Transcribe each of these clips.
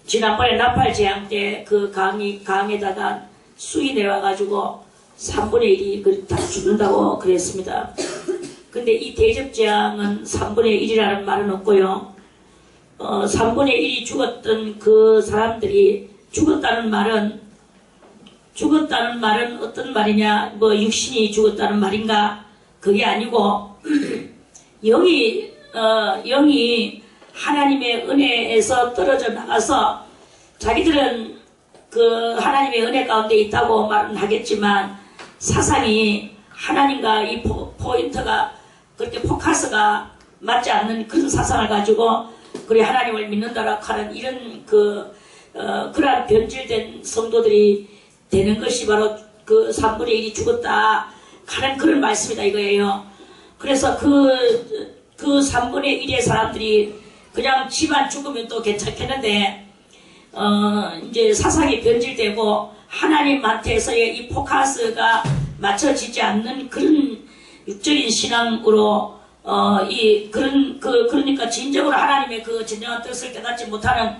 지난번에 나팔 재앙 때 그 강에다가 수위 내와가지고 3분의 1이 다 죽는다고 그랬습니다. 근데 이 대접재앙은 3분의 1이라는 말은 없고요. 3분의 1이 죽었던 그 사람들이 죽었다는 말은 어떤 말이냐, 뭐 육신이 죽었다는 말인가? 그게 아니고 영이 하나님의 은혜에서 떨어져 나가서 자기들은 그 하나님의 은혜 가운데 있다고 말은 하겠지만 사상이 하나님과 이 포인트가 그렇게 포커스가 맞지 않는 그런 사상을 가지고 그래 하나님을 믿는다라고 하는 이런 그러한 변질된 성도들이 되는 것이 바로 그 3분의 1이 죽었다 하는 그런 말씀이다 이거예요. 그래서 그 3분의 1의 사람들이 그냥 집안 죽으면 또 괜찮겠는데 이제 사상이 변질되고 하나님한테서의 이 포커스가 맞춰지지 않는 그런 육적인 신앙으로 그러니까 진정으로 하나님의 그 진정한 뜻을 깨닫지 못하는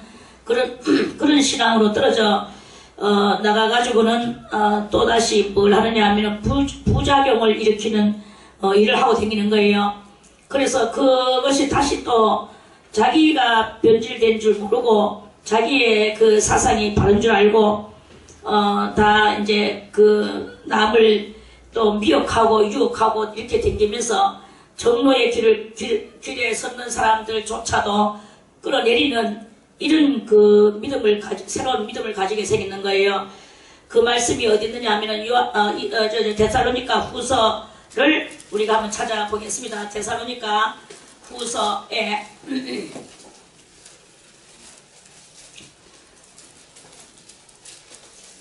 그런 신앙으로 떨어져 나가가지고는 또다시 뭘 하느냐 하면 부작용을 일으키는 일을 하고 다니는 거예요. 그래서 그것이 다시 또 자기가 변질된 줄 모르고 자기의 그 사상이 바른 줄 알고 다 이제 그 남을 또 미혹하고 유혹하고 이렇게 댕기면서 정로의 길에 섰는 사람들조차도 끌어내리는 이런 그 새로운 믿음을 가지게 생기는 거예요. 그 말씀이 어디 있느냐 하면은 데살로니가 후서를 우리가 한번 찾아보겠습니다. 데살로니가 후서에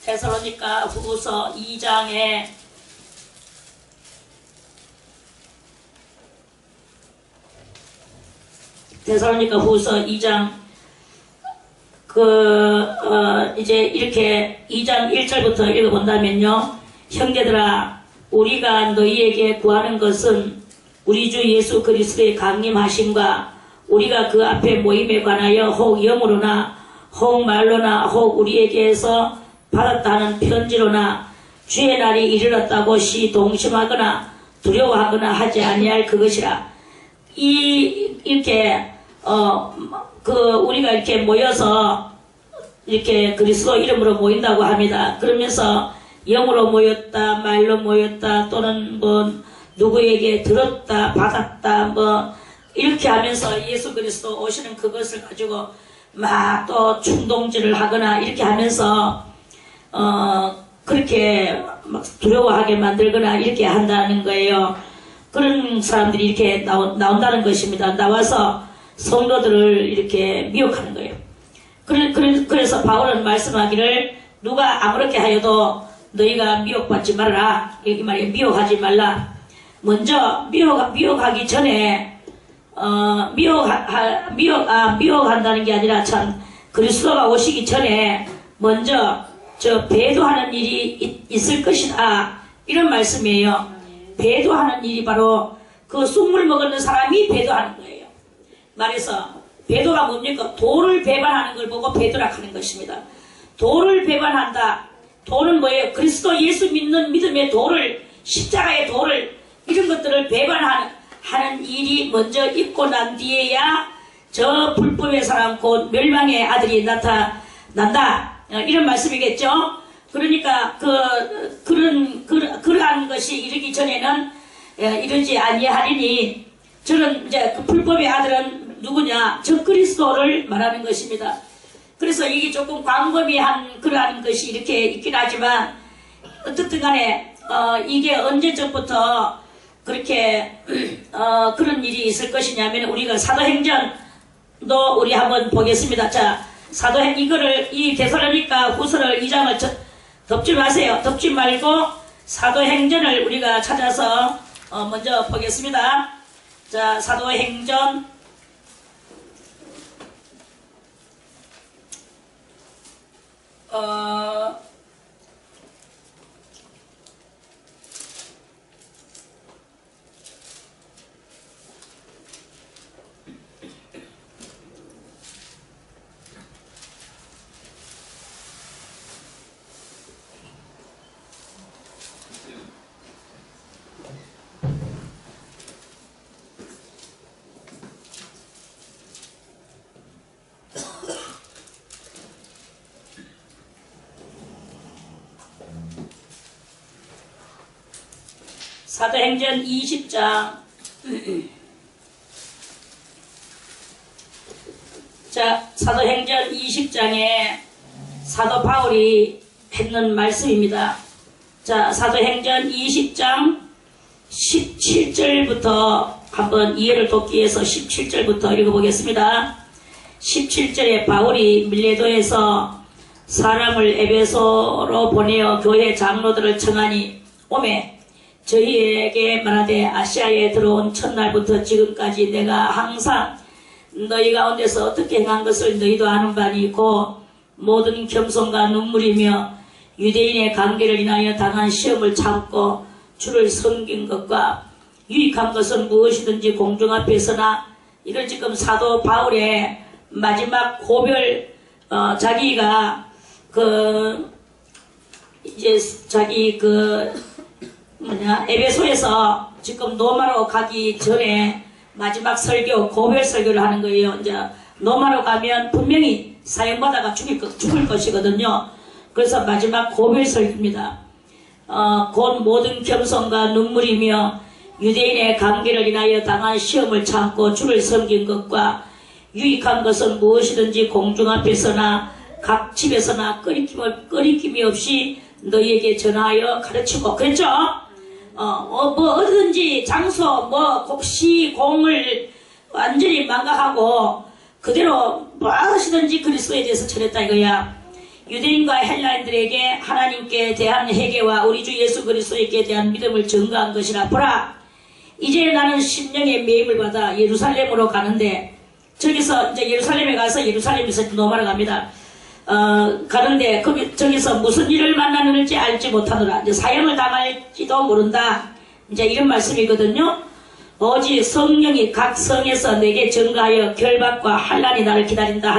데살로니가 후서 2장에 데살로니가 후서 2장 이제 이렇게 2장 1절부터 읽어본다면요. 형제들아 우리가 너희에게 구하는 것은 우리 주 예수 그리스도의 강림하심과 우리가 그 앞에 모임에 관하여 혹 영으로나 혹 말로나 혹 우리에게서 받았다는 편지로나 주의 날이 이르렀다고 동심하거나 두려워하거나 하지 아니할 그것이라. 이렇게 우리가 이렇게 모여서 이렇게 그리스도 이름으로 모인다고 합니다. 그러면서 영으로 모였다, 말로 모였다, 또는 뭐 누구에게 들었다, 받았다, 뭐 이렇게 하면서 예수 그리스도 오시는 그것을 가지고 막 또 충동질을 하거나 이렇게 하면서 그렇게 막 두려워하게 만들거나 이렇게 한다는 거예요. 그런 사람들이 이렇게 나온다는 것입니다. 나와서 성도들을 이렇게 미혹하는 거예요. 그래서 바울은 말씀하기를 누가 아무렇게 하여도 너희가 미혹받지 말라. 이 말이에요. 미혹하지 말라. 먼저 미혹하기 전에 미혹한다는 게 아니라 참 그리스도가 오시기 전에 먼저 배도하는 일이 있을 것이다. 이런 말씀이에요. 배도하는 일이 바로 그 쑥물 먹는 사람이 배도하는 거예요. 말해서 배도가 뭡니까? 도를 배반하는 걸 보고 배도라 하는 것입니다. 도를 배반한다. 도는 뭐예요? 그리스도 예수 믿는 믿음의 도를, 십자가의 도를, 이런 것들을 배반하는 일이 먼저 있고 난 뒤에야 저 불법의 사람 곧 멸망의 아들이 나타난다. 이런 말씀이겠죠? 그러니까 그러한 것이 이르기 전에는 이르지 아니하리니, 저는 이제 그 불법의 아들은 누구냐? 저 그리스도를 말하는 것입니다. 그래서 이게 조금 광범위한 그러한 것이 이렇게 있긴 하지만 어떻든 간에 이게 언제적부터 그렇게 그런 일이 있을 것이냐면 우리가 사도행전도 우리 한번 보겠습니다. 자, 이 데살로니가 후서를 2장을 덮지 마세요. 덮지 말고 사도행전을 우리가 찾아서 먼저 보겠습니다. 자, 사도행전 사도행전 20장 자, 사도행전 20장에 사도 바울이 했는 말씀입니다. 자, 사도행전 20장 17절부터 한번 이해를 돕기 위해서 17절부터 읽어보겠습니다. 17절에 바울이 밀레도에서 사람을 에베소로 보내어 교회 장로들을 청하니 오매 저희에게 말하되 아시아에 들어온 첫날부터 지금까지 내가 항상 너희 가운데서 어떻게 행한 것을 너희도 아는 바니 곧 모든 겸손과 눈물이며 유대인의 관계를 인하여 당한 시험을 참고 주를 섬긴 것과 유익한 것은 무엇이든지 공중 앞에서나 이걸 지금 사도 바울의 마지막 고별 자기가 이제 자기 에베소에서 지금 로마로 가기 전에 마지막 설교, 고별 설교를 하는 거예요. 이제 로마로 가면 분명히 사형받아가 죽을 것이거든요. 그래서 마지막 고별 설교입니다. 곧 모든 겸손과 눈물이며 유대인의 관계를 인하여 당한 시험을 참고 주를 섬긴 것과 유익한 것은 무엇이든지 공중 앞에서나 각 집에서나 꺼리낌이 없이 너희에게 전하여 가르치고 그랬죠? 뭐 어디든지 장소 공을 완전히 망각하고 그대로 뭐 하시든지 그리스도에 대해서 전했다 이거야. 유대인과 헬라인들에게 하나님께 대한 회개와 우리 주 예수 그리스도에게 대한 믿음을 증거한 것이라. 보라, 이제 나는 심령의 매임을 받아 예루살렘으로 가는데, 저기서 이제 예루살렘에 가서 예루살렘에서 로마로 갑니다. 가는데 저기서 무슨 일을 만나는지 알지 못하노라. 이제 사형을 당할지도 모른다. 이제 이런 말씀이거든요. 오직 성령이 각 성에서 내게 증가하여 결박과 환난이 나를 기다린다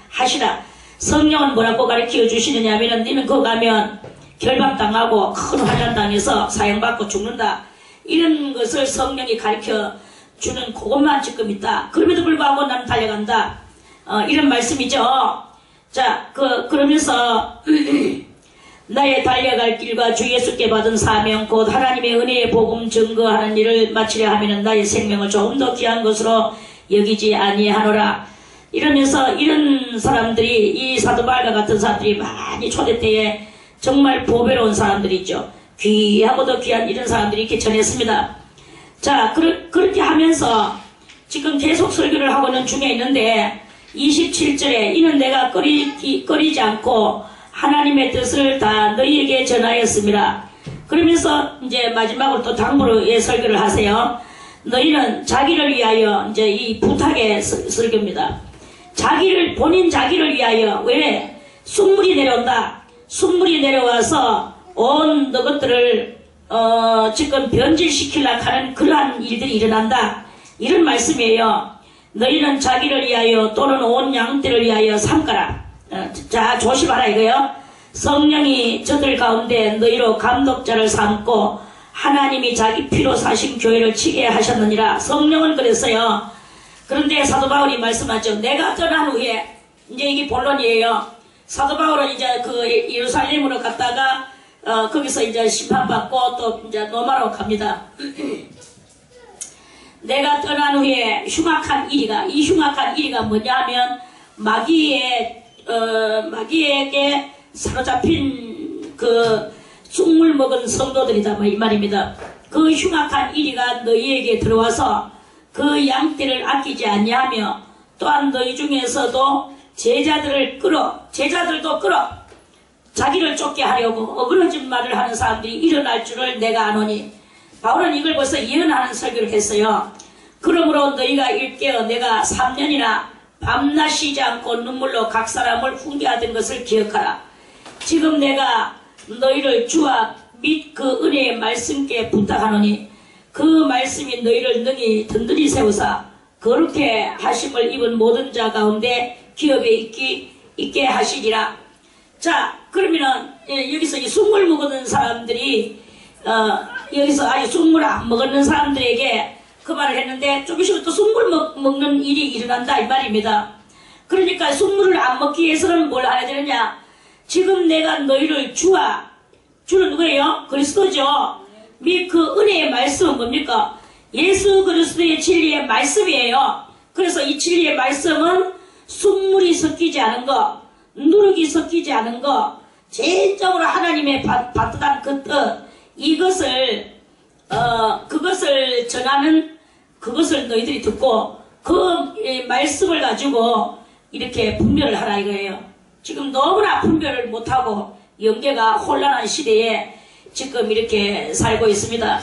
하시라. 성령은 뭐라고 가르쳐 주시느냐 하면은 너는 거기 가면 결박당하고 큰 환난 당해서 사형받고 죽는다. 이런 것을 성령이 가르쳐 주는 그것만 지금 있다. 그럼에도 불구하고 나는 달려간다. 이런 말씀이죠. 자, 그러면서 나의 달려갈 길과 주 예수께 받은 사명 곧 하나님의 은혜의 복음 증거하는 일을 마치려 하면은 나의 생명을 조금 더 귀한 것으로 여기지 아니하노라. 이러면서 이런 사람들이, 이 사도 바울과 같은 사람들이 많이 초대 때에 정말 보배로운 사람들이죠. 귀하고도 귀한 이런 사람들이 이렇게 전했습니다. 자, 그렇게 하면서 지금 계속 설교를 하고 있는 중에 있는데 27절에 이는 내가 꺼리지 않고 하나님의 뜻을 다 너희에게 전하였습니다. 그러면서 이제 마지막으로 또 당부의 설교를 하세요. 너희는 자기를 위하여, 이제 이 부탁의 설교입니다. 본인 자기를 위하여, 왜? 숭물이 내려온다. 숭물이 내려와서 온 너것들을 지금 변질시키려고 하는 그러한 일들이 일어난다. 이런 말씀이에요. 너희는 자기를 위하여 또는 온 양떼를 위하여 삼가라. 자, 조심하라 이거요. 성령이 저들 가운데 너희로 감독자를 삼고 하나님이 자기 피로 사신 교회를 치게 하셨느니라. 성령은 그랬어요. 그런데 사도 바울이 말씀하죠. 내가 떠난 후에, 이제 이게 본론이에요. 사도 바울은 이제 예루살렘으로 갔다가 거기서 이제 심판받고 또 이제 로마로 갑니다. 내가 떠난 후에 흉악한 일이가, 이 흉악한 일이가 뭐냐 하면 마귀에게 사로잡힌 쑥물 먹은 성도들이다, 뭐 이 말입니다. 그 흉악한 일이가 너희에게 들어와서 그 양떼를 아끼지 아니하며 또한 너희 중에서도 제자들도 끌어 자기를 쫓게 하려고 어그러진 말을 하는 사람들이 일어날 줄을 내가 아노니. 바울은 이걸 벌써 예언하는 설교를 했어요. 그러므로 너희가 일깨어 내가 3년이나 밤낮 쉬지 않고 눈물로 각 사람을 훈계하던 것을 기억하라. 지금 내가 너희를 주와 및 그 은혜의 말씀께 부탁하노니 그 말씀이 너희를 능히 든든히 세우사 거룩해 하심을 입은 모든 자 가운데 기업에 있게 하시리라. 자, 그러면은 여기서 이 쑥물 먹는 사람들이 여기서 아예 쑥물 안 먹는 사람들에게 그 말을 했는데 좀 있으면 또 쑥물 먹는 일이 일어난다 이 말입니다. 그러니까 쑥물을 안 먹기 위해서는 뭘 해야 되느냐. 지금 내가 너희를 주는 누구예요? 그리스도죠. 그 은혜의 말씀은 뭡니까? 예수 그리스도의 진리의 말씀이에요. 그래서 이 진리의 말씀은 숭물이 섞이지 않은 거, 누룩이 섞이지 않은 거, 진정으로 하나님의 받듯한 그 뜻, 이것을 그것을 전하는, 그것을 너희들이 듣고 그 말씀을 가지고 이렇게 분별을 하라 이거예요. 지금 너무나 분별을 못하고 영계가 혼란한 시대에 지금 이렇게 살고 있습니다.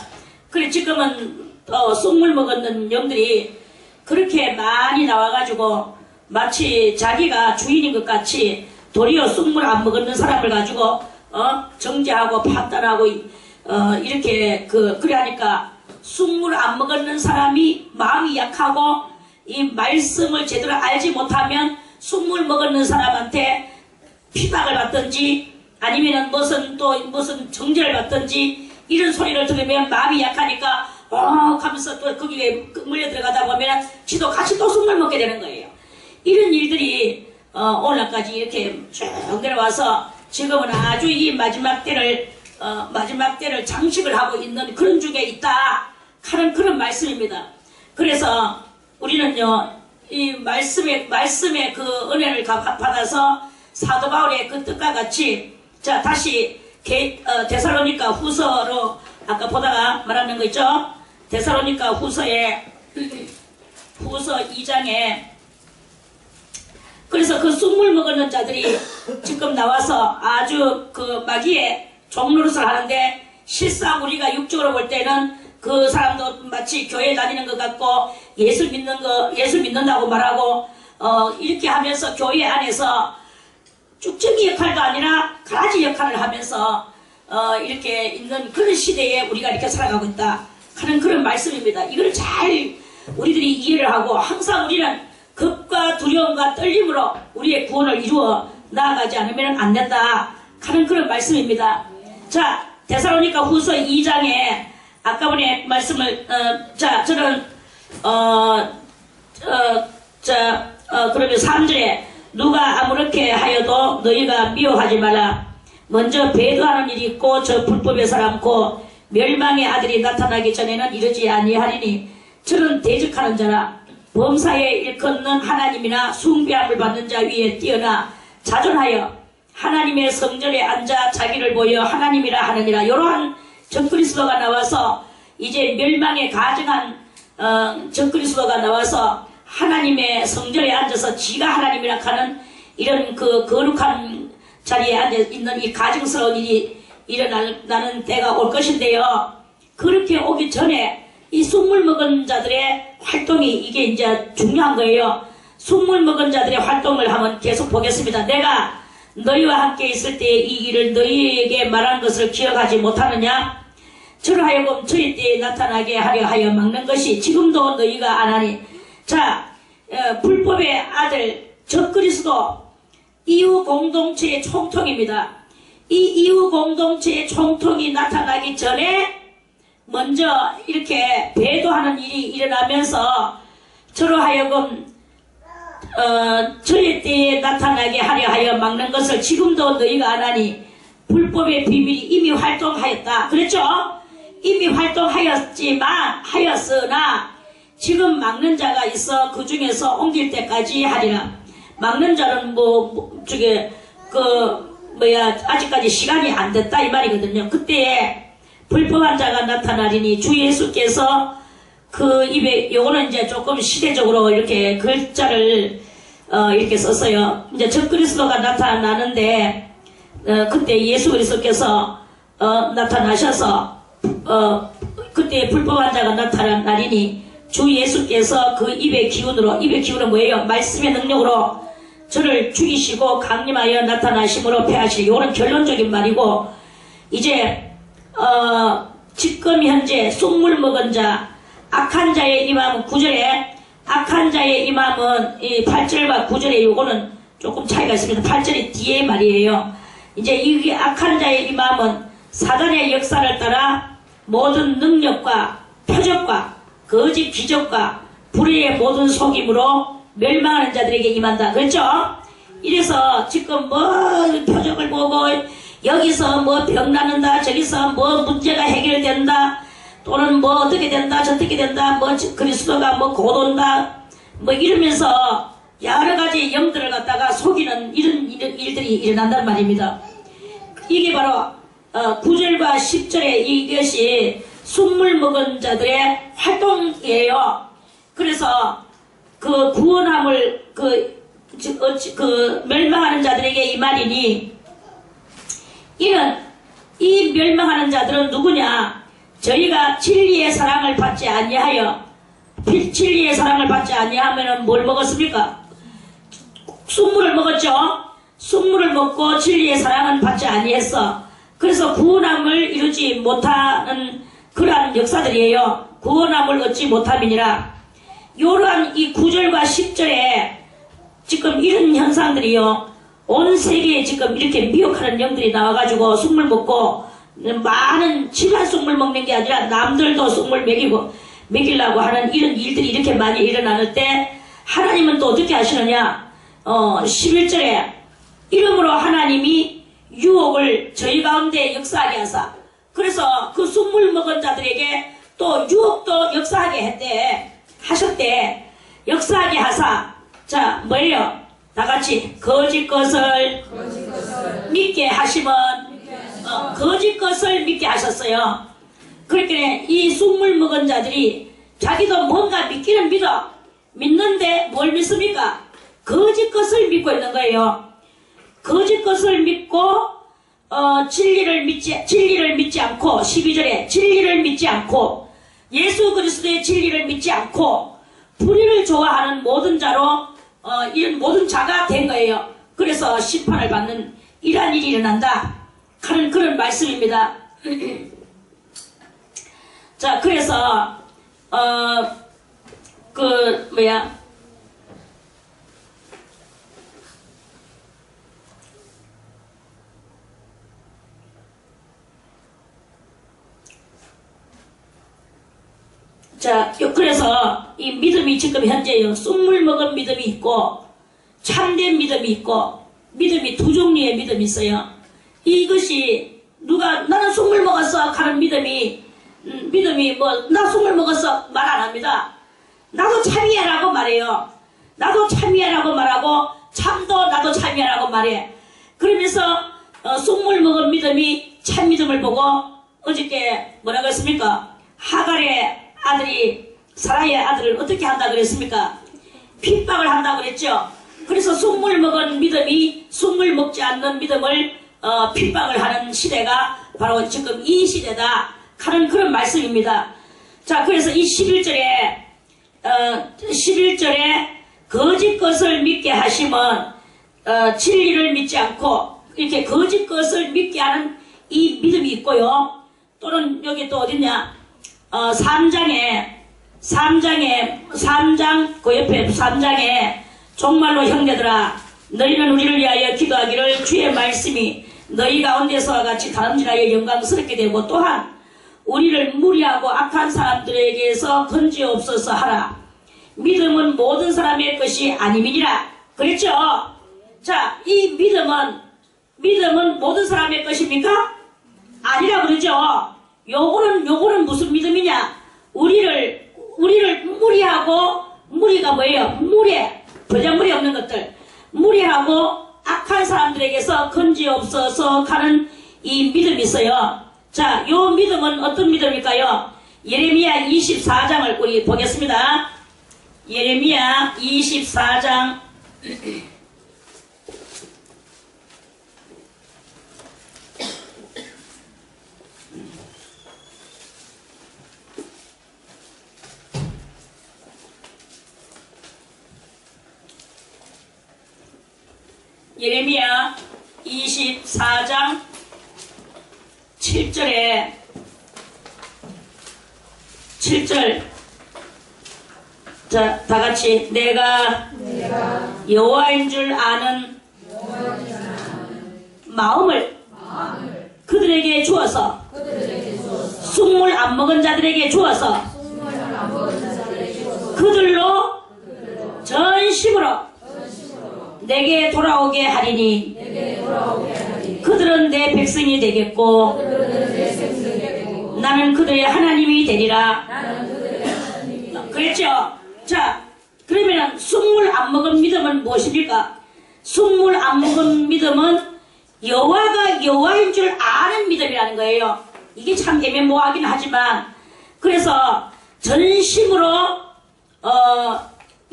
그래 지금은 쑥물 먹었는 영들이 그렇게 많이 나와가지고 마치 자기가 주인인 것 같이 도리어 쑥물 안 먹었는 사람을 가지고 정죄하고 판단하고 이렇게 그래 하니까 쑥물 안 먹었는 사람이 마음이 약하고 이 말씀을 제대로 알지 못하면 쑥물 먹었는 사람한테 피박을 받든지 아니면은 무슨 정죄를 받든지 이런 소리를 들으면 마음이 약하니까 하면서 또 거기에 물려 들어가다 보면 지도 같이 또 쑥물 먹게 되는 거예요. 이런 일들이 오늘까지 이렇게 쭉 내려와서 지금은 아주 이 마지막 때를 장식을 하고 있는 그런 중에 있다 하는 그런 말씀입니다. 그래서 우리는요 이 말씀의 그 은혜를 받아서 사도 바울의 그 뜻과 같이 자 다시 데살로니가 후서로 아까 보다가 말하는 거 있죠? 데살로니가 후서 2장에 그래서 그 쑥물 먹었는 자들이 지금 나와서 아주 그 마귀의 종노릇을 하는데 실상 우리가 육적으로 볼 때는 그 사람도 마치 교회 다니는 것 같고 예수 믿는다고 말하고 이렇게 하면서 교회 안에서 쭉정이 역할도 아니라 가라지 역할을 하면서 이렇게 있는 그런 시대에 우리가 이렇게 살아가고 있다 하는 그런 말씀입니다. 이걸 잘 우리들이 이해를 하고 항상 우리는 겁과 두려움과 떨림으로 우리의 구원을 이루어 나아가지 않으면 안 된다 하는 그런 말씀입니다. 자, 데살로니가 후서 2장에 아까 전에 말씀을 저는 그러면 3절에 누가 아무렇게 하여도 너희가 미워하지 마라. 먼저 배도하는 일이 있고 저 불법의 사람 곧 멸망의 아들이 나타나기 전에는 이르지 아니하리니 저는 대적하는 자라 범사에 일컫는 하나님이나 숭배함을 받는 자 위에 뛰어나 자존하여 하나님의 성전에 앉아 자기를 보여 하나님이라 하느니라. 이러한 적그리스도가 나와서 이제 멸망에 가증한 적그리스도가 나와서 하나님의 성전에 앉아서 지가 하나님이라 하는 이런 그 거룩한 자리에 앉아 있는 이 가증스러운 일이 일어나는 때가 올 것인데요. 그렇게 오기 전에 이 쑥물 먹은 자들의 활동이 이게 이제 중요한 거예요. 쑥물 먹은 자들의 활동을 한번 계속 보겠습니다. 내가 너희와 함께 있을 때 이 일을 너희에게 말한 것을 기억하지 못하느냐? 저를 하여금 저희 때에 나타나게 하려 하여 막는 것이 지금도 너희가 안 하니. 자, 불법의 아들 적그리스도 이후 공동체의 총통입니다. 이 이후 공동체의 총통이 나타나기 전에 먼저 이렇게 배도하는 일이 일어나면서 저로 하여금 저희 때에 나타나게 하려 하여 막는 것을 지금도 너희가 안 하니 불법의 비밀이 이미 활동하였다. 그랬죠? 이미 하였으나 지금 막는 자가 있어 그 중에서 옮길 때까지 하리라. 막는 자는 아직까지 시간이 안 됐다 이 말이거든요. 그때에 불법한 자가 나타나리니 주 예수께서 그 입에 요거는 이제 조금 시대적으로 이렇게 글자를 이렇게 썼어요. 이제 적그리스도가 나타나는데 그때 예수 그리스도께서 나타나셔서 그때 불법한 자가 나타나리니 주 예수께서 그 입의 기운은 뭐예요? 말씀의 능력으로 저를 죽이시고 강림하여 나타나심으로 패하시리. 이거는 결론적인 말이고 이제 지금 현재 쑥물 먹은 자 악한 자의 임함은 9절에 악한 자의 임함은 이 8절과 9절에 요거는 조금 차이가 있습니다. 8절이 뒤에 말이에요. 이제 이 악한 자의 임함은 사단의 역사를 따라 모든 능력과 표적과 거짓 기적과 불의의 모든 속임으로 멸망하는 자들에게 임한다. 그렇죠? 이래서 지금 뭐 표적을 보고 여기서 뭐 병 나는다, 저기서 뭐 문제가 해결된다, 또는 뭐 어떻게 된다, 저떻게 된다, 뭐 그리스도가 뭐 곧 온다, 뭐 이러면서 여러 가지 영들을 갖다가 속이는 이런 일들이 일어난단 말입니다. 이게 바로 9절과 10절에 이것이 술물 먹은 자들의 활동이에요. 그래서 그 구원함을 멸망하는 자들에게 이 말이니, 이 멸망하는 자들은 누구냐? 저희가 진리의 사랑을 받지 아니하여, 진리의 사랑을 받지 아니하면은 뭘 먹었습니까? 순물을 먹었죠. 순물을 먹고 진리의 사랑은 받지 아니했어. 그래서 구원함을 이루지 못하는 그러한 역사들이에요. 구원함을 얻지 못함이니라. 요러한 이 9절과 10절에 지금 이런 현상들이요, 온 세계에 지금 이렇게 미혹하는 영들이 나와가지고 쑥물 먹고, 많은 지만 쑥물 먹는 게 아니라 남들도 쑥물 먹이려고 하는 이런 일들이 이렇게 많이 일어나는 때, 하나님은 또 어떻게 하시느냐? 11절에 이러므로 하나님이 유혹을 저희 가운데 역사하게 하사, 그래서 그 쑥물 먹은 자들에게 또 유혹도 역사하게 하셨대. 역사하게 하사, 자, 뭐예요? 다같이 거짓 것을 믿게 하시면, 거짓 것을 믿게 하셨어요. 그렇게 이 쑥물 먹은 자들이 자기도 뭔가 믿기는 믿는데 뭘 믿습니까? 거짓 것을 믿고 있는 거예요. 거짓 것을 믿고 진리를 믿지 않고, 12절에 진리를 믿지 않고, 예수 그리스도의 진리를 믿지 않고 불의를 좋아하는 모든 자로 이런 모든 자가 된 거예요. 그래서 심판을 받는 이러한 일이 일어난다 하는 그런 말씀입니다. 자, 그래서 자, 그래서 이 믿음이 지금 현재요, 쑥물 먹은 믿음이 있고 참된 믿음이 있고, 믿음이 두 종류의 믿음이 있어요. 이것이 나는 쑥물 먹었어 하는 믿음이 나 쑥물 먹었어 말 안 합니다. 나도 참이야라고 말해요. 나도 참이야라고 말하고, 참도 나도 참이야라고 말해. 그러면서 쑥물 먹은 믿음이 참 믿음을 보고, 어저께 뭐라고 했습니까? 하갈의 아들이 사라의 아들을 어떻게 한다 그랬습니까? 핍박을 한다고 그랬죠. 그래서 쑥물 먹은 믿음이 쑥물 먹지 않는 믿음을 핍박을 하는 시대가 바로 지금 이 시대다 하는 그런 말씀입니다. 자, 그래서 이 11절에 거짓 것을 믿게 하시면 진리를 믿지 않고 이렇게 거짓 것을 믿게 하는 이 믿음이 있고요. 또는 여기 또 어딨냐? 3장 그 옆에 3장에 정말로 형제들아, 너희는 우리를 위하여 기도하기를 주의 말씀이 너희 가운데서와 같이 다름질하여 영광스럽게 되고, 또한 우리를 무리하고 악한 사람들에게서 건지옵소서 하라. 믿음은 모든 사람의 것이 아님이니라 그랬죠. 자, 이 믿음은 모든 사람의 것입니까? 아니라 그러죠. 요거는 무슨 믿음이냐? 우리를 무리하고, 무리가 뭐예요? 버장물이 없는 것들, 무리하고 악한 사람들에게서 건지옵소서 하는 이 믿음이 있어요. 자, 요 믿음은 어떤 믿음일까요? 예레미야 24장을 우리 보겠습니다. 예레미야 24장 예레미야 24장 7절 자, 다같이 내가 여호와인 줄 아는 마음을 그들에게 주어서 쑥물 안 먹은 자들에게 주어서 그들로 전심으로 내게 돌아오게 하리니 그들은 내 백성이 되겠고 나는 그들의 하나님이 되리라. 그랬죠? 자, 그러면 순물 안 먹은 믿음은 무엇입니까? 순물 안 먹은 믿음은 여호와가 여호와인 줄 아는 믿음이라는 거예요. 이게 참 애매모호하긴 하지만, 그래서 전심으로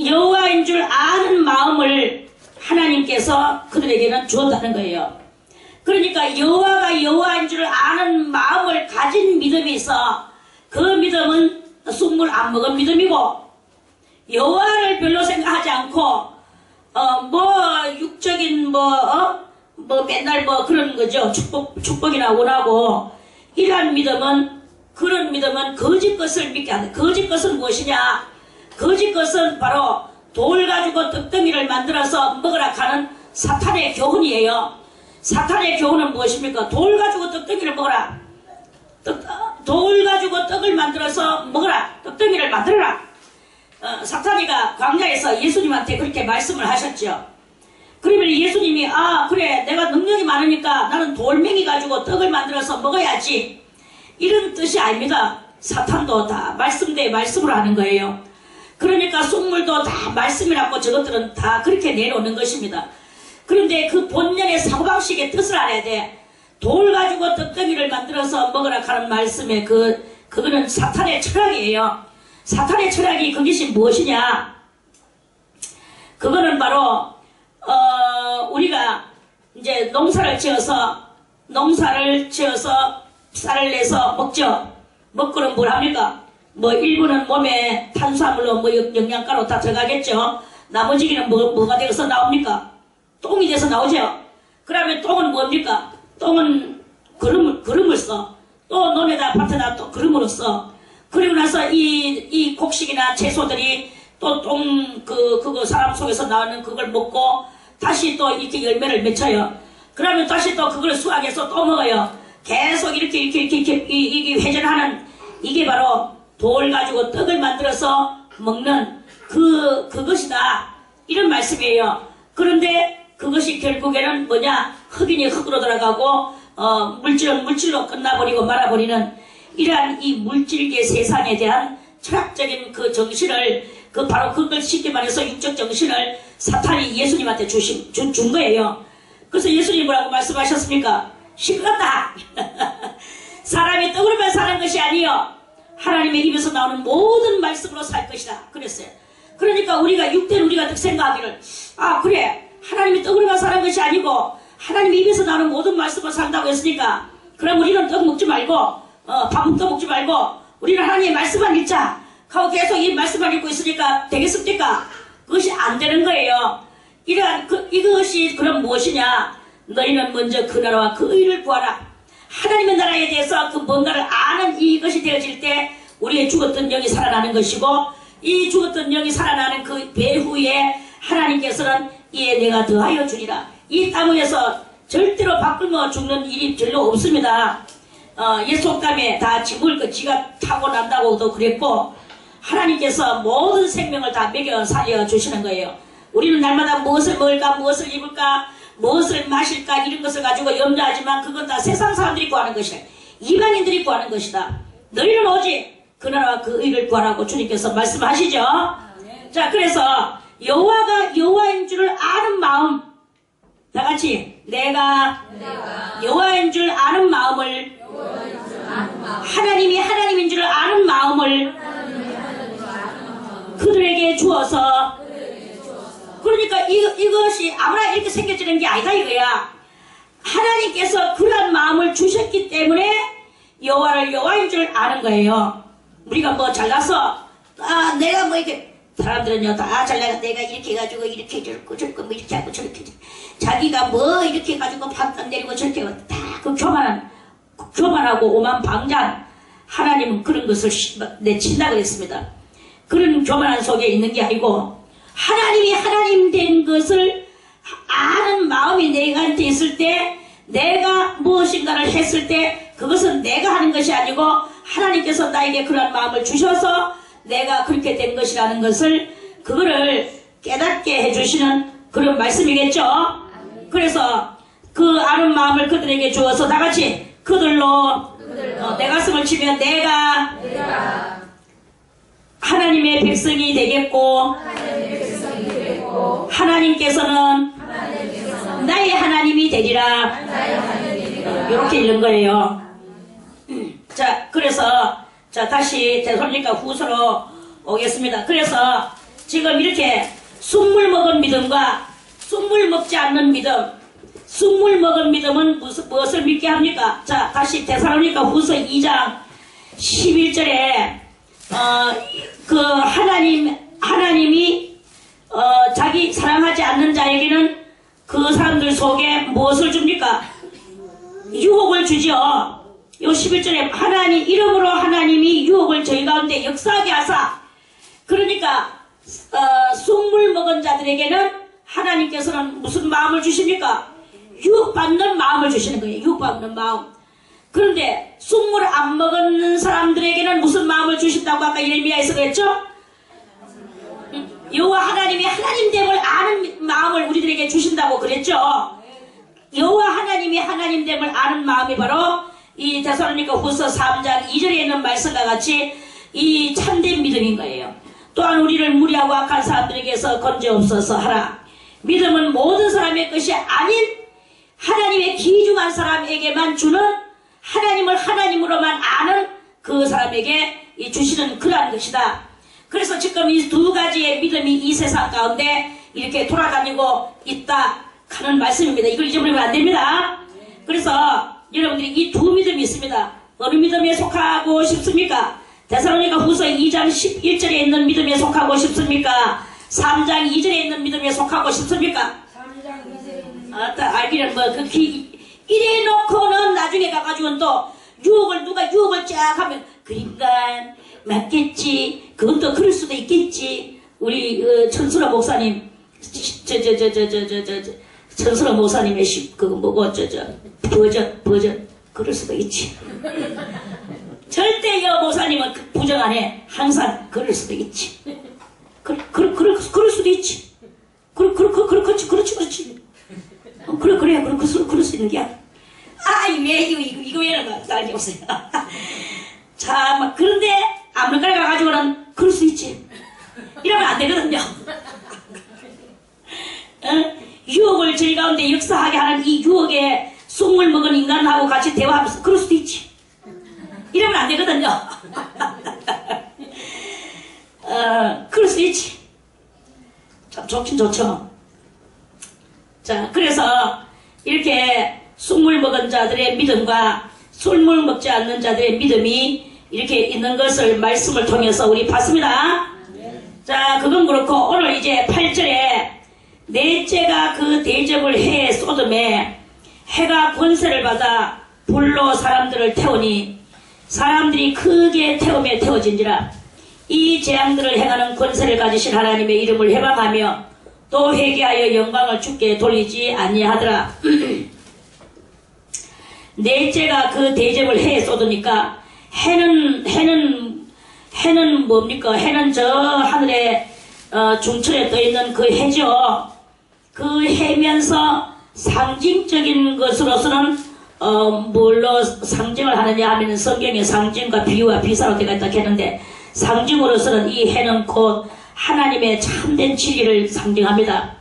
여호와인 줄 아는 마음을 하나님께서 그들에게는 주었다는 거예요. 그러니까 여호와가 여호와인 줄 아는 마음을 가진 믿음이 있어. 그 믿음은 순물 안 먹은 믿음이고, 여호와를 별로 생각하지 않고 육적인 맨날 그런 거죠. 축복이나 원하고 이러한 믿음은, 그런 믿음은 거짓 것을 믿게 한다. 거짓 것은 무엇이냐? 거짓 것은 바로 돌 가지고 떡덩이를 만들어서 먹으라 하는 사탄의 교훈이에요. 사탄의 교훈은 무엇입니까? 돌 가지고 떡덩이를 먹어라. 돌 가지고 떡을 만들어서 먹어라. 떡덩이를 만들어라. 사탄이가 광야에서 예수님한테 그렇게 말씀을 하셨죠. 그러면 예수님이 그래, 내가 능력이 많으니까 나는 돌멩이 가지고 떡을 만들어서 먹어야지, 이런 뜻이 아닙니다. 사탄도 다 말씀대에 말씀을 하는 거예요. 그러니까 속물도 다 말씀이라고 저것들은 다 그렇게 내놓는 것입니다. 그런데 그 본연의 사고방식의 뜻을 알아야 돼. 돌 가지고 떡덩이를 만들어서 먹으라 하는 말씀에 그거는 사탄의 철학이에요. 사탄의 철학이 그것이 무엇이냐? 그거는 바로 우리가 이제 농사를 지어서 쌀을 내서 먹죠. 먹고는 뭘 합니까? 일부는 몸에 탄수화물로 영양가로 다 들어가겠죠. 나머지는 뭐가 되어서 나옵니까? 똥이 돼서 나오죠. 그러면 똥은 뭡니까? 똥은 그름을 써. 또 논에다 밭에다 또 그름으로 써. 그리고 나서 이 곡식이나 채소들이 또 그거 사람 속에서 나오는 그걸 먹고 다시 또 이렇게 열매를 맺혀요. 그러면 다시 또 그걸 수확해서 또 먹어요. 계속 이렇게 회전하는, 이게 바로 돌 가지고 떡을 만들어서 먹는 그것이다, 이런 말씀이에요. 그런데 그것이 결국에는 뭐냐? 흙이니 흙으로 돌아가고 물질은 물질로 끝나버리고 말아버리는 이러한 이 물질계 세상에 대한 철학적인 그 정신을, 바로 그걸 쉽게 말해서 육적 정신을 사탄이 예수님한테 준 거예요. 그래서 예수님이 뭐라고 말씀하셨습니까? 시끄럽다. 사람이 떡으로만 사는 것이 아니요, 하나님의 입에서 나오는 모든 말씀으로 살 것이다, 그랬어요. 그러니까 우리가 육대는 우리가 생각하기를, 그래, 하나님이 떡으로만 사는 것이 아니고 하나님의 입에서 나오는 모든 말씀으로 산다고 했으니까, 그럼 우리는 떡 먹지 말고 밥도 먹지 말고 우리는 하나님의 말씀만 읽자 하고 계속 이 말씀만 읽고 있으니까 되겠습니까? 그것이 안 되는 거예요. 이것이 그럼 무엇이냐? 너희는 먼저 그 나라와 그 의를 구하라. 하나님의 나라에 대해서 그 뭔가를 아는 이것이 되어질 때 우리의 죽었던 영이 살아나는 것이고, 이 죽었던 영이 살아나는 그 배후에 하나님께서는 이에 내가 더하여 주리라. 이 땅 위에서 절대로 바꾸며 죽는 일이 별로 없습니다. 예속감에 다 지가 타고 난다고도 그랬고, 하나님께서 모든 생명을 다 먹여 살려 주시는 거예요. 우리는 날마다 무엇을 먹을까, 무엇을 입을까, 무엇을 마실까, 이런 것을 가지고 염려하지만 그건 다 세상 사람들이 구하는 것이다. 이방인들이 구하는 것이다. 너희는 오직 그 나라와 그 의를 구하라고 주님께서 말씀하시죠. 자, 그래서 여호와가 여호와인 줄 아는 마음, 다 같이 내가 여호와인 줄 아는 마음을, 하나님이 하나님인 줄 아는 마음을 그들에게 주어서, 그러니까 이것이 아무나 이렇게 생겨지는 게 아니다 이거야. 하나님께서 그런 마음을 주셨기 때문에 여호와를 여호와인 줄 아는 거예요. 우리가 잘나서 내가 이렇게, 사람들은요 다 잘나가 내가 이렇게 해가지고 이렇게 저렇고 이렇게 하고 저렇게, 자기가 이렇게 해가지고 판단 내리고 저렇게 다 교만하고 오만방장. 하나님은 그런 것을 내친다 그랬습니다. 그런 교만한 속에 있는 게 아니고, 하나님이 하나님 된 것을 아는 마음이 내가한테 있을 때, 내가 무엇인가를 했을 때 그것은 내가 하는 것이 아니고 하나님께서 나에게 그런 마음을 주셔서 내가 그렇게 된 것이라는 것을, 그거를 깨닫게 해주시는 그런 말씀이겠죠. 그래서 그 아는 마음을 그들에게 주어서 다 같이 그들로 내 가슴을 치면 내가 하나님의 백성이 되겠고 하나님께서는 나의 하나님이 되리라. 이렇게 읽는 거예요. 자, 그래서 자 다시 데살로니가 후서로 오겠습니다. 그래서 지금 이렇게 쑥물 먹은 믿음과 쑥물 먹지 않는 믿음, 쑥물 먹은 믿음은 무엇을 믿게 합니까? 자, 다시 데살로니가 후서 2장 11절에 그 하나님이 자기 사랑하지 않는 자에게는 그 사람들 속에 무엇을 줍니까? 유혹을 주지요. 요 11절에 하나님 이름으로 하나님이 유혹을 저희 가운데 역사하게 하사, 그러니까 쑥물 먹은 자들에게는 하나님께서는 무슨 마음을 주십니까? 유혹받는 마음을 주시는 거예요. 유혹받는 마음. 그런데 쑥물 안 먹는 사람들에게는 무슨 마음을 주신다고 아까 예레미야에서 그랬죠? 여호와 하나님이 하나님됨을 아는 마음을 우리들에게 주신다고 그랬죠? 여호와 하나님이 하나님됨을 아는 마음이 바로 이 데살로니가 후서 3장 2절에 있는 말씀과 같이 이 참된 믿음인 거예요. 또한 우리를 무리하고 악한 사람들에게서 건져옵소서 하라. 믿음은 모든 사람의 것이 아닌 하나님의 귀중한 사람에게만 주는, 하나님을 하나님으로만 아는 그 사람에게 주시는 그러한 것이다. 그래서 지금 이 두 가지의 믿음이 이 세상 가운데 이렇게 돌아다니고 있다 하는 말씀입니다. 이걸 잊어버리면 안 됩니다. 그래서 여러분들이 이 두 믿음이 있습니다. 어느 믿음에 속하고 싶습니까? 데살로니가 후서 2장 11절에 있는 믿음에 속하고 싶습니까? 3장 2절에 있는 믿음에 속하고 싶습니까? 3장 2절에 있는 알기는 이래 놓고는 나중에 가가지고는 또 누가 유혹을 쫙 하면 그 인간 맞겠지, 그건 또 그럴 수도 있겠지. 우리 천수라 목사님 천수라 목사님의 버전 그럴 수도 있지. 절대 여 목사님은 부정 안 해. 항상 그럴 수도 있지. 그럴 수도 있지. 그렇지. 그래. 그럴 수 있는 게야. 이거 왜 이런 거 딸기 없어요. 자, 그런데 아무리까지 가가지고는 그럴 수 있지. 이러면 안 되거든요. 유혹을 저희 가운데 역사하게 하는 이 유혹에 쑥물 먹은 인간하고 같이 대화하면서 그럴 수도 있지. 이러면 안 되거든요. 그럴 수 있지. 참 좋긴 좋죠. 자, 그래서 이렇게 쑥물 먹은 자들의 믿음과 쑥물 먹지 않는 자들의 믿음이 이렇게 있는 것을 말씀을 통해서 우리 봤습니다. 자, 그건 그렇고 오늘 이제 8절에 넷째가 그 대접을 해 쏟음에 해가 권세를 받아 불로 사람들을 태우니 사람들이 크게 태우며 태워진지라. 이 재앙들을 행하는 권세를 가지신 하나님의 이름을 해방하며 또 회개하여 영광을 주께 돌리지 아니하더라. 넷째가 그 대접을 해 쏟으니까 해는 뭡니까? 해는 저 하늘에 중천에 떠있는 그 해죠. 그 해면서 상징적인 것으로서는 뭘로 상징을 하느냐 하면 성경에 상징과 비유와 비사로 되어 있다고 했는데, 상징으로서는 이 해는 곧 하나님의 참된 진리를 상징합니다.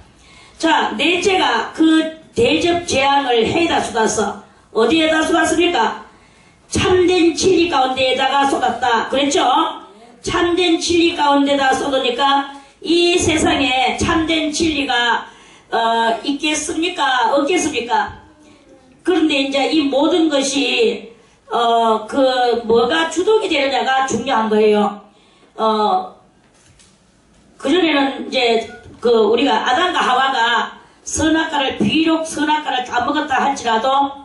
자, 넷째가 그 대접 재앙을 해에다 쏟았어. 어디에다 쏟았습니까? 참된 진리 가운데에다가 쏟았다 그랬죠? 참된 진리 가운데다 쏟으니까 이 세상에 참된 진리가 있겠습니까? 없겠습니까? 그런데 이제 이 모든 것이 뭐가 주독이 되느냐가 중요한 거예요. 그전에는 이제 우리가 아담과 하와가 선악과를 비록 선악과를 따먹었다 할지라도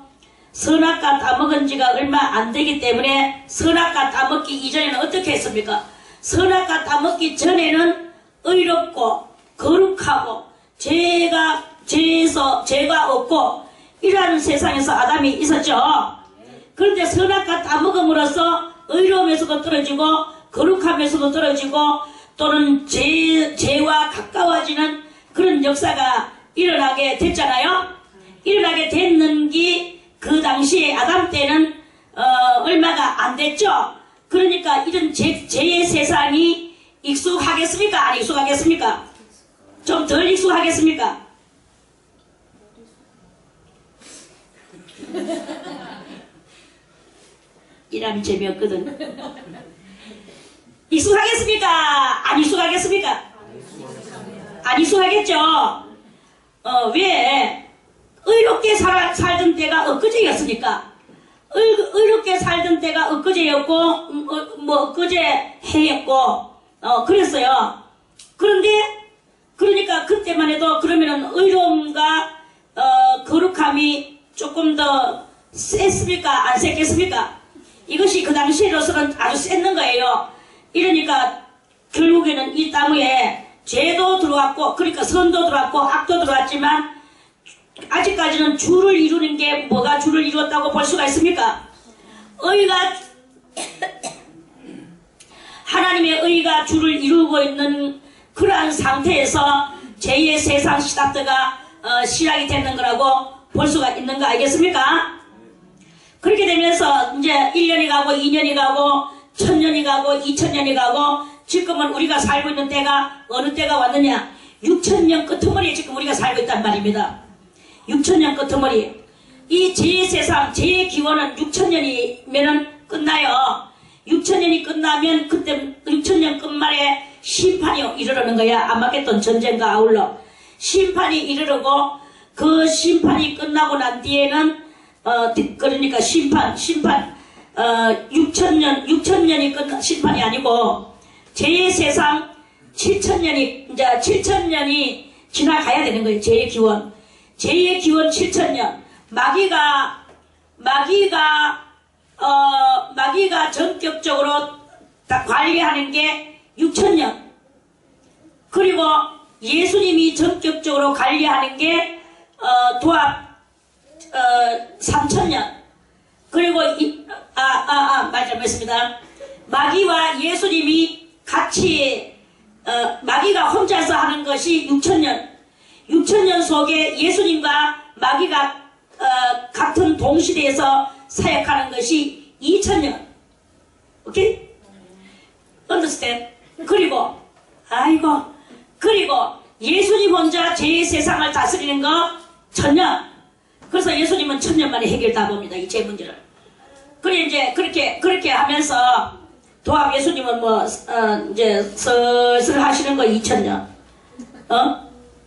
선악과 따먹은 지가 얼마 안 되기 때문에 선악과 따먹기 이전에는 어떻게 했습니까? 선악과 따먹기 전에는 의롭고 거룩하고 죄가 없고 이러한 세상에서 아담이 있었죠. 그런데 선악과 따먹음으로써 의로움에서도 떨어지고 거룩함에서도 떨어지고 또는 죄와 가까워지는 그런 역사가 일어나게 됐잖아요. 일어나게 됐는 게 그 당시에 아담 때는 얼마가 안 됐죠. 그러니까 이런 죄의 세상이 익숙하겠습니까? 안 익숙하겠습니까? 좀 덜 익숙하겠습니까? 이라면 재미없거든. 익숙하겠습니까? 안 익숙하겠습니까? 안 익숙하겠죠? 왜? 의롭게 살던 때가 엊그제였으니까. 의롭게 살던 때가 엊그제였고, 엊그제 해였고, 그랬어요. 그러니까 그때만 해도 그러면은 의로움과, 거룩함이 조금 더 셌습니까? 안 셌겠습니까? 이것이 그 당시로서는 아주 셌는 거예요. 이러니까 결국에는 이 땅 위에 죄도 들어왔고, 그러니까 선도 들어왔고, 악도 들어왔지만, 아직까지는 주를 이루는 게 뭐가 주를 이루었다고 볼 수가 있습니까? 하나님의 의가 주를 이루고 있는 그러한 상태에서 제2의 세상 시닥터가 시작이 되는 거라고 볼 수가 있는 거 알겠습니까? 그렇게 되면서 이제 1년이 가고 2년이 가고 1000년이 가고 2000년이 가고 지금은 우리가 살고 있는 때가 어느 때가 왔느냐? 6000년 끄트머리에 지금 우리가 살고 있단 말입니다. 6000년 끄트머리. 이 제2의 세상, 제2의 기원은 6000년이면은 끝나요. 6000년이 끝나면 그때 6000년 끝말에 심판이 이르르는 거야. 아마겟돈 전쟁과 아울러 심판이 이르르고 그 심판이 끝나고 난 뒤에는 그러니까 심판 6000년이 끝나 심판이 아니고 제2의 세상 7000년이 이제 7000년이 지나가야 되는 거예요. 제2의 기원. 제2의 기원 7000년. 마귀가 전격적으로 다 관리하는 게 6000년. 그리고 예수님이 전격적으로 관리하는 게 도합 3000년. 그리고 말 잘못했습니다. 마귀와 예수님이 같이 마귀가 혼자서 하는 것이 6000년. 6000년 속에 예수님과 마귀가 같은 동시대에서 사역하는 것이 2000년. 오케이? understand? 그리고 예수님 혼자 제 세상을 다스리는 거 1000년. 그래서 예수님은 1000년 만에 해결 다 봅니다. 이 제 문제를. 그래 이제 그렇게 하면서 도합 예수님은 이제 슬슬 하시는 거 2000년.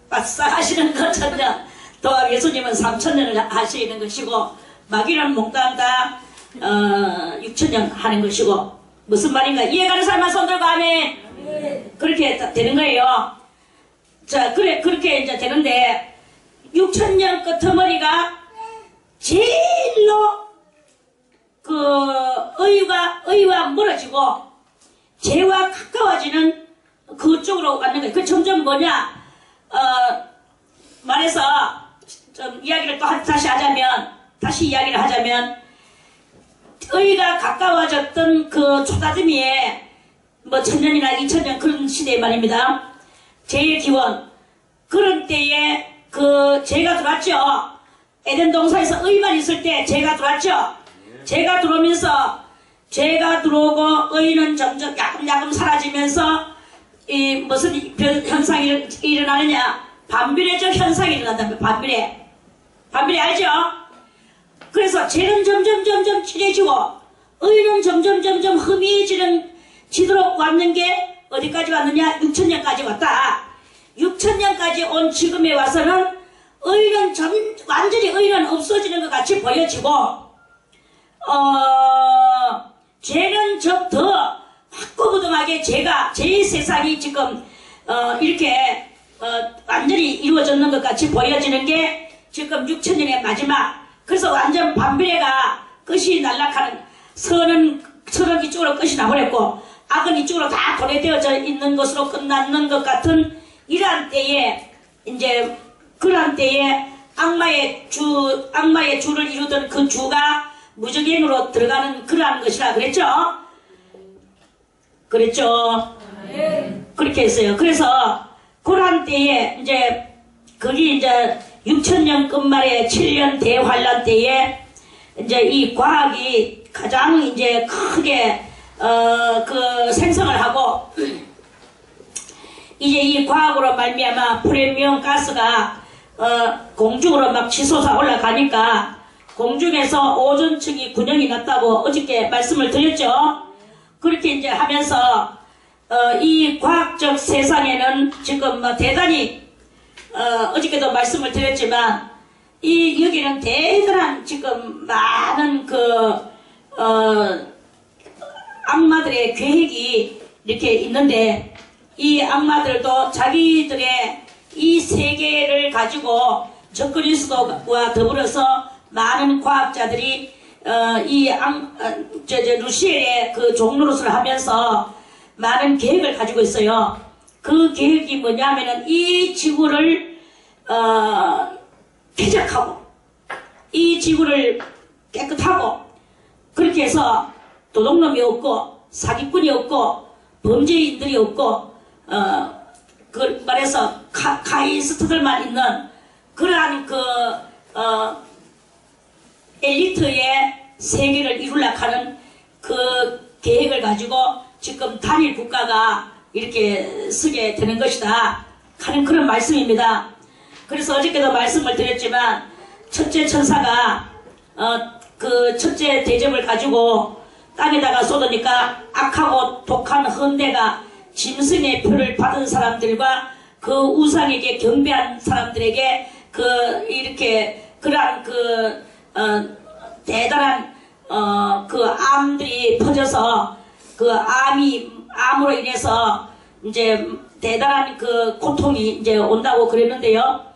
바싹 하시는 거 1000년. 도합 예수님은 3000년을 하시는 것이고 마귀는 몽땅 다 6000년 하는 것이고 무슨 말인가 이해가는 사람만 손들고 아멘. 그렇게 되는 거예요. 자 그렇게 이제 되는데 6000년 끄트머리가 제일로 의와 멀어지고 죄와 가까워지는 그쪽으로 왔는 거예요. 그 점점 뭐냐 말해서 좀 이야기를 또 다시 이야기를 하자면 의가 가까워졌던 그 초다듬이에 1000년이나 2000년 그런 시대에 말입니다. 제1 기원 그런 때에 그 죄가 들어왔죠. 에덴 동산에서 의만 있을 때 죄가 들어왔죠. 죄가 들어오면서 죄가 들어오고 의는 점점 야금야금 사라지면서 이 무슨 현상이 일어나느냐? 반비례적 현상이 일어난다면 반비례 알죠? 그래서 죄는 점점 진해지고 의는 점점 흠이해지는 지도록 왔는 게 어디까지 왔느냐? 6000년까지 왔다. 6000년까지 온 지금에 와서는 의는 완전히 의는 없어지는 것 같이 보여지고 죄는 좀 더 확고부동하게 제 세상이 지금 이렇게 완전히 이루어졌는 것 같이 보여지는 게 지금 6000년의 마지막. 그래서 완전 반비례가 끝이 날락하는 선은 이쪽으로 끝이 나버렸고 악은 이쪽으로 다 도래되어져 있는 것으로 끝나는 것 같은 이러한 때에 이제 그러한 때에 악마의 주를 이루던 그 주가 무적행으로 들어가는 그러한 것이라 그랬죠? 그렇게 했어요. 그래서 그러한 때에 이제 거기 이제 6천년 끝말에 7년 대환란 때에 이제 이 과학이 가장 이제 크게 그 생성을 하고 이제 이 과학으로 말미암아 프리미엄 가스가 공중으로 막 치솟아 올라가니까 공중에서 오존층이 균형이 났다고 어저께 말씀을 드렸죠. 그렇게 이제 하면서 이 과학적 세상에는 지금 대단히 어저께도 말씀을 드렸지만 이 여기는 대단한 지금 많은 그 악마들의 계획이 이렇게 있는데 이 악마들도 자기들의 이 세계를 가지고 적그리스도와 더불어서 많은 과학자들이 루시엘의 그 종로릇을 하면서 많은 계획을 가지고 있어요. 그 계획이 뭐냐면은 이 지구를 쾌적하고 이 지구를 깨끗하고 그렇게 해서 도둑놈이 없고 사기꾼이 없고 범죄인들이 없고 그 말해서 카이스트들만 있는 그러한 그 엘리트의 세계를 이루려고 하는 그 계획을 가지고 지금 단일 국가가 이렇게 쓰게 되는 것이다 하는 그런 말씀입니다. 그래서 어저께도 말씀을 드렸지만 첫째 천사가 그 첫째 대접을 가지고 땅에다가 쏟으니까 악하고 독한 헌대가 짐승의 표를 받은 사람들과 그 우상에게 경배한 사람들에게 그 이렇게 그러한 그 대단한 그 암들이 퍼져서 그 암으로 인해서 이제 대단한 그 고통이 이제 온다고 그랬는데요.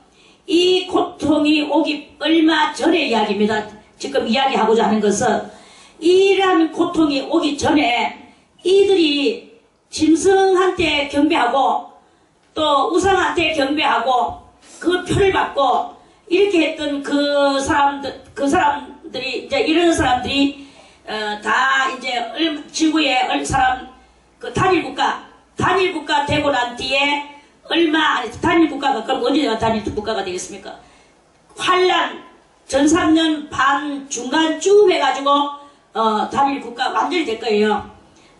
이 고통이 오기 얼마 전의 이야기입니다. 지금 이야기하고자 하는 것은 이러한 고통이 오기 전에 이들이 짐승한테 경배하고 또 우상한테 경배하고 그 표를 받고 이렇게 했던 그 사람들이 이제 이런 사람들이 다 이제 지구의 사람 그 단일 국가 되고 난 뒤에 단일 국가가 그럼 언제가 단일 국가가 되겠습니까? 환란 전 3년 반 중간쯤 해가지고 단일 국가 완전히 될 거예요.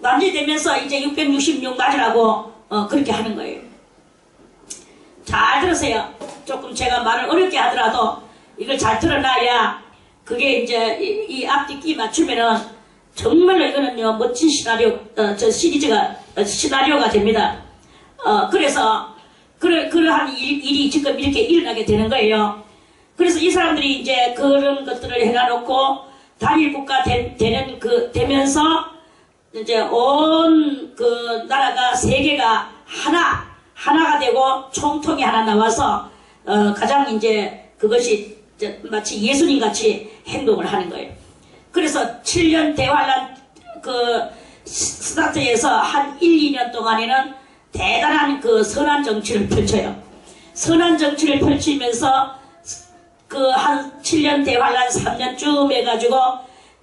완전히 되면서 이제 666 맞으라고 그렇게 하는 거예요. 잘 들으세요. 조금 제가 말을 어렵게 하더라도 이걸 잘 들어놔야 그게 이제 이 앞뒤 끼 맞추면은 정말로 이거는요 멋진 시나리오 시나리오가 됩니다. 그래서 그러한 일이 지금 이렇게 일어나게 되는 거예요. 그래서 이 사람들이 이제 그런 것들을 해놔놓고 단일 국가 되면서 이제 온 그 나라가 세계가 하나가 되고 총통이 하나 나와서 가장 이제 그것이 이제 마치 예수님 같이 행동을 하는 거예요. 그래서 7년 대환란 그 스타트에서 한 1, 2년 동안에는 대단한 그 선한 정치를 펼쳐요. 선한 정치를 펼치면서 그 한 7년 대환란 3년쯤 해가지고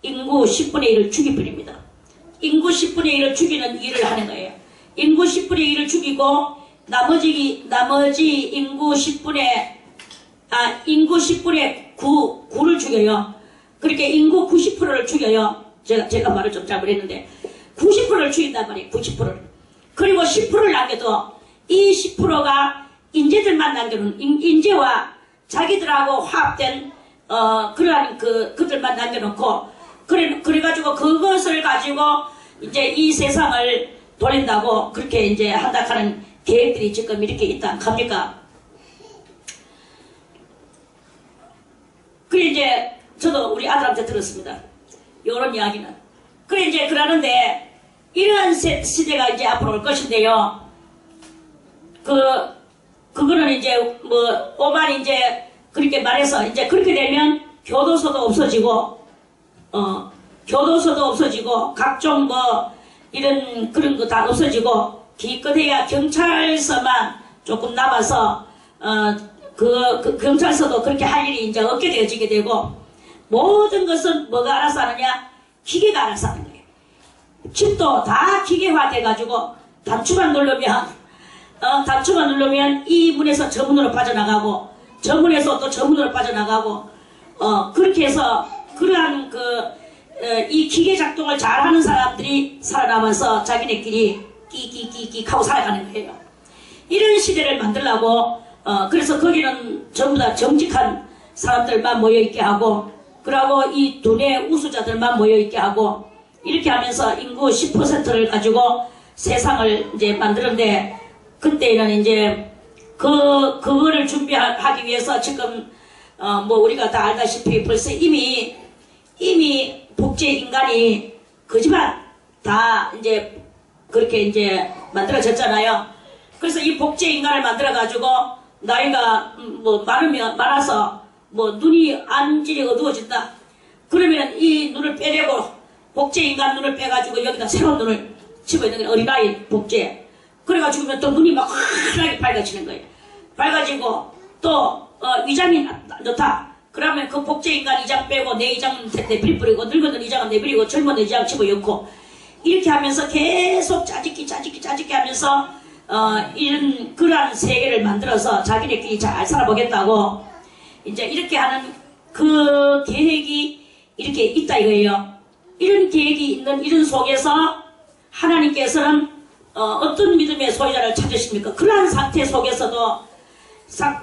인구 10분의 1을 죽여버립니다. 인구 10분의 1을 죽이는 일을 하는 거예요. 인구 10분의 1을 죽이고 나머지 인구 10분의 9를 죽여요. 그렇게 인구 90%를 죽여요. 제가 말을 좀 잘못했는데 90%를 죽인단 말이에요. 90%를. 그리고 10%를 남겨도 이 10%가 인재들만 남겨놓은 인재와 자기들하고 화합된 그러한 그들만 남겨놓고 그래가지고 그것을 가지고 이제 이 세상을 돌린다고 그렇게 이제 한다 하는 계획들이 지금 이렇게 있다 합니까? 그래 이제 저도 우리 아들한테 들었습니다. 요런 이야기는. 그래 이제 그러는데 이러한 시대가 이제 앞으로 올 것인데요. 그거는 이제 뭐 오만 이제 그렇게 말해서 이제 그렇게 되면 교도소도 없어지고 각종 뭐 이런 그런 거 다 없어지고 기껏해야 경찰서만 조금 남아서 그 경찰서도 그렇게 할 일이 이제 없게 되어지게 되고 모든 것은 뭐가 알아서 하느냐? 기계가 알아서 하는 거예요. 칩도 다 기계화 돼가지고 단추만 누르면 이 문에서 저 문으로 빠져나가고 저문에서 또 저문으로 빠져나가고 그렇게 해서 그러한 이 기계 작동을 잘하는 사람들이 살아남아서 자기네끼리 끼끼끼끼 하고 살아가는 거예요. 이런 시대를 만들려고 그래서 거기는 전부 다 정직한 사람들만 모여있게 하고 그러고 이 두뇌 우수자들만 모여있게 하고 이렇게 하면서 인구 10%를 가지고 세상을 이제 만드는데 그때는 이제 그거를 준비하기 위해서 지금 뭐 우리가 다 알다시피 벌써 이미 복제 인간이 거지만 다 이제 그렇게 이제 만들어졌잖아요. 그래서 이 복제 인간을 만들어 가지고 나이가 뭐 많아서 뭐 눈이 안질이 어두워진다. 그러면 이 눈을 빼내고 복제 인간 눈을 빼가지고 여기다 새로운 눈을 집어넣는 게 어린아이 복제. 그래가지고 또 눈이 막 환하게 밝아지는 거예요. 밝아지고 또 위장이 넣다. 그러면 그 복제 인간 이장 빼고 내 이장은 내버리고 늙은 이장은 내버리고 젊은 이장 집어넣고 이렇게 하면서 계속 짜집기 하면서 이런 그러한 세계를 만들어서 자기네끼리 잘 살아보겠다고 이제 이렇게 하는 그 계획이 이렇게 있다 이거예요. 이런 계획이 있는 이런 속에서 하나님께서는 어떤 믿음의 소유자를 찾으십니까? 그러한 상태 속에서도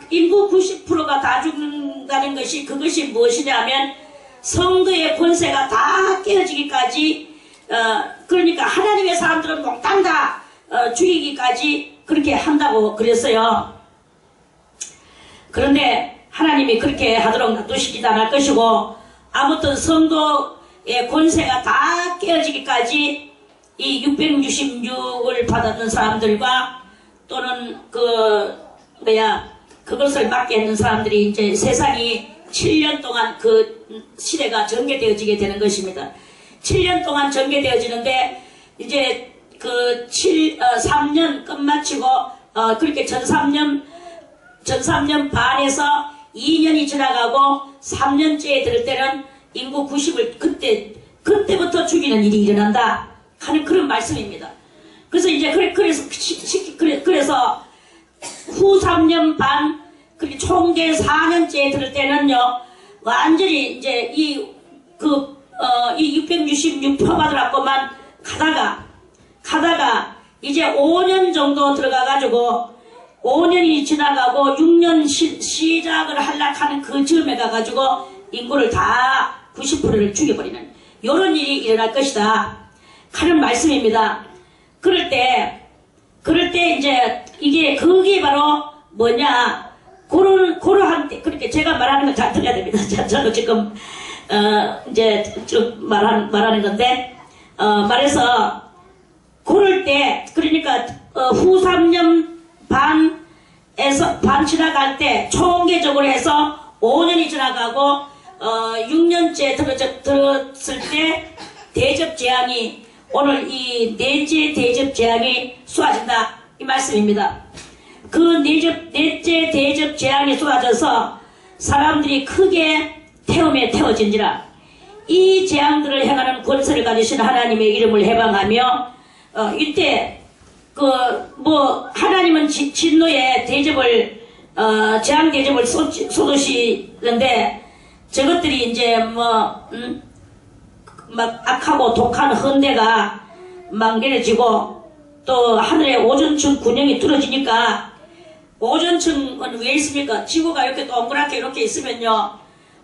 인구 90%가 다 죽는다는 것이 그것이 무엇이냐면 성도의 권세가 다 깨어지기까지 그러니까 하나님의 사람들은 몽땅 다 죽이기까지 그렇게 한다고 그랬어요. 그런데 하나님이 그렇게 하도록 놔두시지 않을 것이고 아무튼 성도의 권세가 다 깨어지기까지 이 666을 받았는 사람들과 또는 그것을 맡게 했는 사람들이 이제 세상이 7년 동안 그 시대가 전개되어지게 되는 것입니다. 7년 동안 전개되어지는데 이제 3년 끝마치고 그렇게 전 3년 반에서 2년이 지나가고 3년째에 들을 때는 인구 90을 그때부터 죽이는 일이 일어난다 하는 그런 말씀입니다. 그래서 이제 그래서 후 3년 반 그렇게 총계 4년째에 들을 때는요 완전히 이제 이 666 표받으라고만 가다가 이제 5년 정도 들어가가지고 5년이 지나가고 6년 시작을 하려고 그 즈음에 가가지고 인구를 다 90%를 죽여버리는 이런 일이 일어날 것이다 하는 말씀입니다. 그럴 때 이제 그게 바로 뭐냐 고러한 때 그렇게 제가 말하는 건 잘 들려야 됩니다. 저도 지금 이제 좀 말하는 건데 말해서 그럴 때 그러니까 후 3년 반 지나갈 때 총계적으로 해서 5년이 지나가고 6년째 들었을 때 대접 재앙이 오늘 이 넷째 대접 재앙이 쏟아진다 이 말씀입니다. 그 넷째 대접 재앙이 쏟아져서 사람들이 크게 태워진지라 이 재앙들을 행하는 권세를 가지신 하나님의 이름을 해방하며 이때 하나님은 진노의 대접을 재앙 대접을 쏟으시는데 저것들이 이제 막 악하고 독한 헌대가 망개해지고 또 하늘에 오존층 균형이 뚫어지니까 오존층은 왜 있습니까? 지구가 이렇게 동그랗게 이렇게 있으면요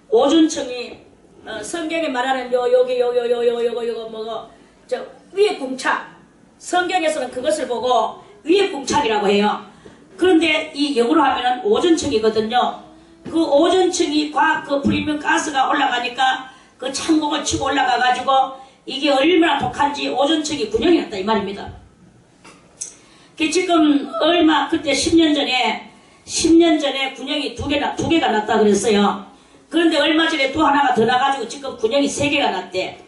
오존층이 성경에 말하는 요거 저 위에 궁착 성경에서는 그것을 보고 위에 궁착이라고 해요. 그런데 이 영어로 하면은 오존층이거든요. 그 오존층이 그 프리미엄 가스가 올라가니까 그 창공을 치고 올라가가지고 이게 얼마나 독한지 오존층이 균형이 났다 이 말입니다. 지금 그때 10년 전에 균형이 두 개가 났다 그랬어요. 그런데 얼마 전에 또 하나가 더 나가지고 지금 균형이 3개가 났대.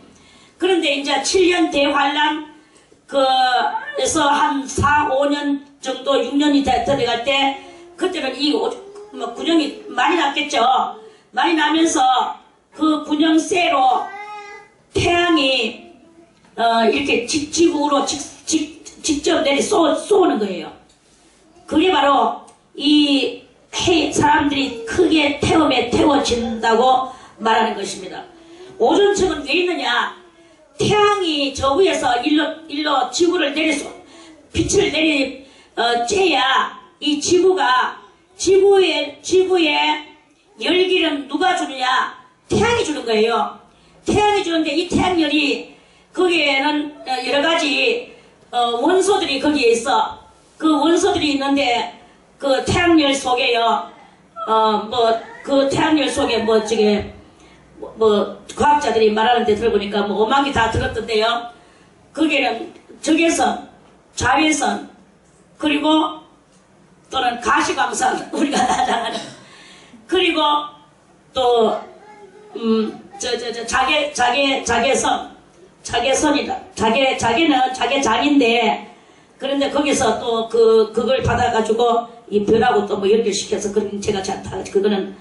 그런데 이제 7년 대환란 그래서 한 4, 5년 정도 6년이 돼갈 때 그때는 균형이 많이 났겠죠. 많이 나면서 그 균형세로 태양이 이렇게 지구로 직접 쏘는 거예요. 그게 바로 이 사람들이 크게 태워진다고 말하는 것입니다. 오존층은 왜 있느냐? 태양이 저 위에서 일로 지구를 빛을 쬐야 이 지구에 열기를 누가 주느냐? 태양이 주는 거예요. 태양이 주는데 이 태양열이 거기에는 여러가지 원소들이 거기에 있어. 그 원소들이 있는데 그 태양열 속에요. 그 태양열 속에 과학자들이 말하는데 들어보니까 오만기 다 들었던데요. 거기에는 적외선, 자외선, 그리고 또는 가시광선, 우리가 다 잘 아는. 그리고 또, 자개는 자개장인데, 그런데 거기서 또 그걸 받아가지고 이 별하고 또 연결시켜서 그런 제가 그거는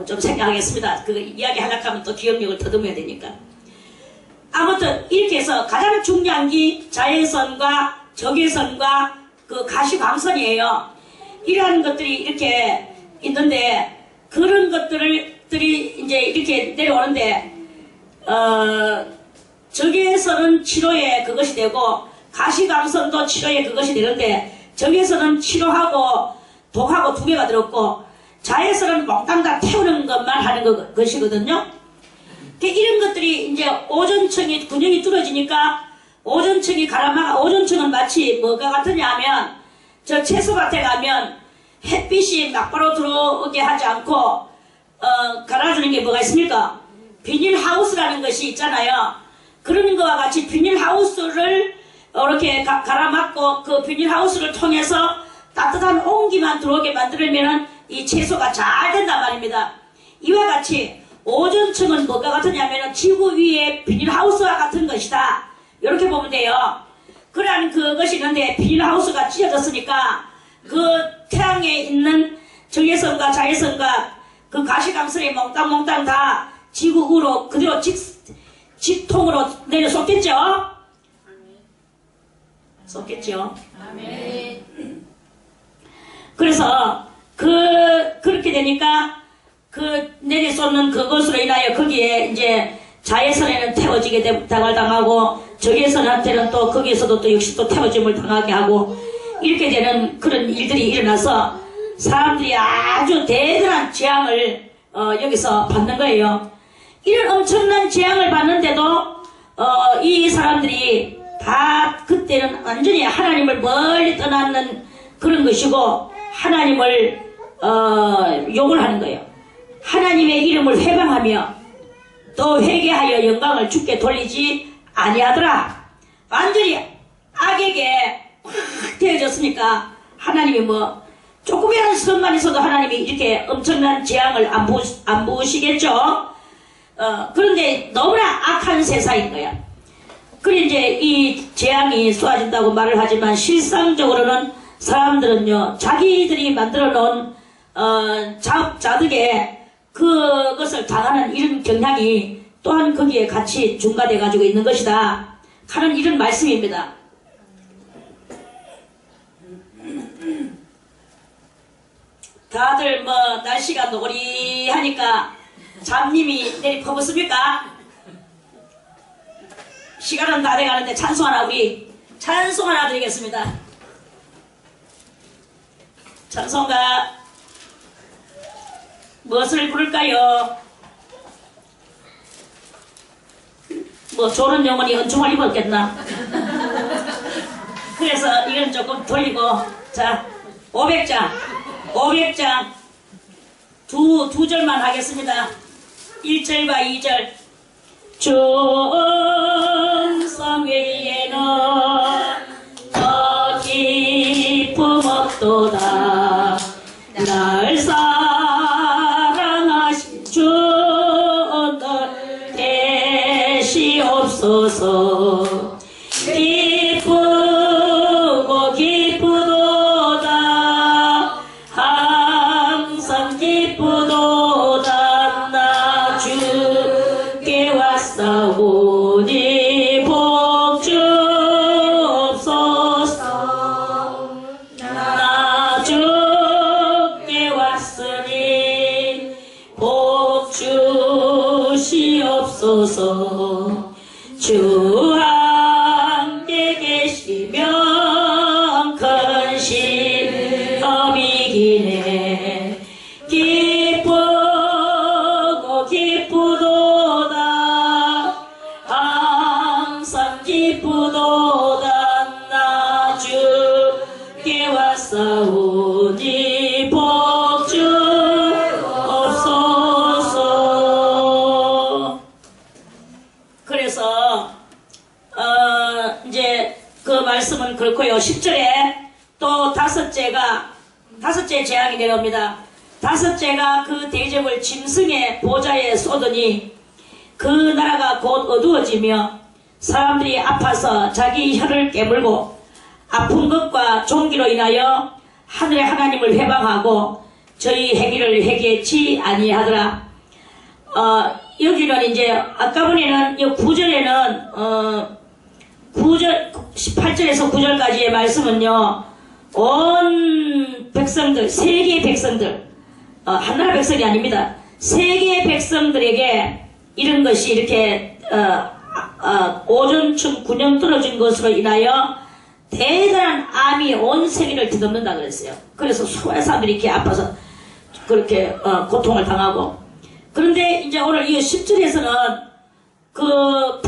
좀 생각하겠습니다. 그거 이야기 하려고 하면 또 기억력을 더듬어야 되니까. 아무튼 이렇게 해서 가장 중요한 게 자외선과 적외선과 그 가시광선이에요. 이러한 것들이 이렇게 있는데 그런 것들이 이제 이렇게 내려오는데 적외선은 치료에 그것이 되고 가시광선도 치료에 그것이 되는데 적외선은 치료하고 독하고 두 개가 들었고 자외선은 몽땅 다 태우는 것만 하는 것이거든요. 이런 것들이 이제 오존층이 균형이 뚫어지니까 오존층은 마치 뭐가 같으냐 하면 저 채소밭에 가면 햇빛이 막바로 들어오게 하지 않고 갈아주는 게 뭐가 있습니까? 비닐하우스라는 것이 있잖아요. 그런 거와 같이 비닐하우스를 이렇게 갈아막고 그 비닐하우스를 통해서 따뜻한 온기만 들어오게 만들면 이 채소가 잘 된단 말입니다. 이와 같이 오존층은 뭐가 같으냐면 지구 위에 비닐하우스와 같은 것이다. 이렇게 보면 돼요. 그러한 그것이 있는데 비닐하우스가 찢어졌으니까 그 태양에 있는 적외선과 자외선과 그 가시광선이 몽땅 다 지구로 그대로 직통으로 내려 쏟겠죠? 쏟겠죠? 그래서 그렇게 되니까 내려 쏟는 그것으로 인하여 거기에 이제 자외선에는 태워지게 당하고 적외선한테는 또 거기에서도 또 역시 또 태워짐을 당하게 하고 이렇게 되는 그런 일들이 일어나서 사람들이 아주 대단한 재앙을 여기서 받는 거예요. 이런 엄청난 재앙을 받는데도 이 사람들이 다 그때는 완전히 하나님을 멀리 떠나는 그런 것이고 하나님을 욕을 하는 거예요. 하나님의 이름을 회방하며 또 회개하여 영광을 주께 돌리지 아니하더라. 완전히 악에게 확 되어졌으니까 하나님이 조금이라도 선만 있어도 하나님이 이렇게 엄청난 재앙을 안 부으시겠죠. 그런데 너무나 악한 세상인 거야. 그래 이제 이 재앙이 쏟아진다고 말을 하지만 실상적으로는 사람들은요 자기들이 만들어 놓은 자득에 그것을 당하는 이런 경향이 또한 거기에 같이 중과돼 가지고 있는 것이다 하는 이런 말씀입니다. 다들 날씨가 노리하니까 잠님이 내리 퍼붓습니까? 시간은 다 돼가는데 찬송 하나 드리겠습니다. 찬송가 무엇을 부를까요? 조는 영혼이 은총을 입었겠나? 그래서 이건 조금 돌리고 자 500장 두 절만 하겠습니다. 1절과 2절 중성 위에는 더 기쁨 없도다. 날 사랑하신 주 되시옵소서. 기쁘고 기쁘도다. 항상 기쁘도다. 나 주께 왔사오니 복 주옵소서. 나 주께 왔으니 주옵소서. 주 함께 계시면 큰 시험이기네. 기쁘고 기쁘도다. 항상 기쁘도다. 나 주께 왔사오니 복 주옵소서. 그래서 이제 그 말씀은 그렇고요. 10절에 또 다섯째 재앙이 내려옵니다. 다섯째가 그 대접을 짐승의 보좌에 쏟으니 그 나라가 곧 어두워지며 사람들이 아파서 자기 혀를 깨물고 아픈 것과 종기로 인하여 하늘의 하나님을 회방하고 저희 행위를 회개치 아니하더라. 여기는 이제 아까 전에는 9절에는 18절에서 9절까지의 말씀은요, 온 백성들, 세계의 백성들, 한나라 백성이 아닙니다. 세계의 백성들에게 이런 것이 이렇게 오존층 균형 떨어진 것으로 인하여 대단한 암이 온 세계를 뒤덮는다 그랬어요. 그래서 수많은 사람들이 이렇게 아파서 그렇게 고통을 당하고. 그런데 이제 오늘 이 10절에서는 그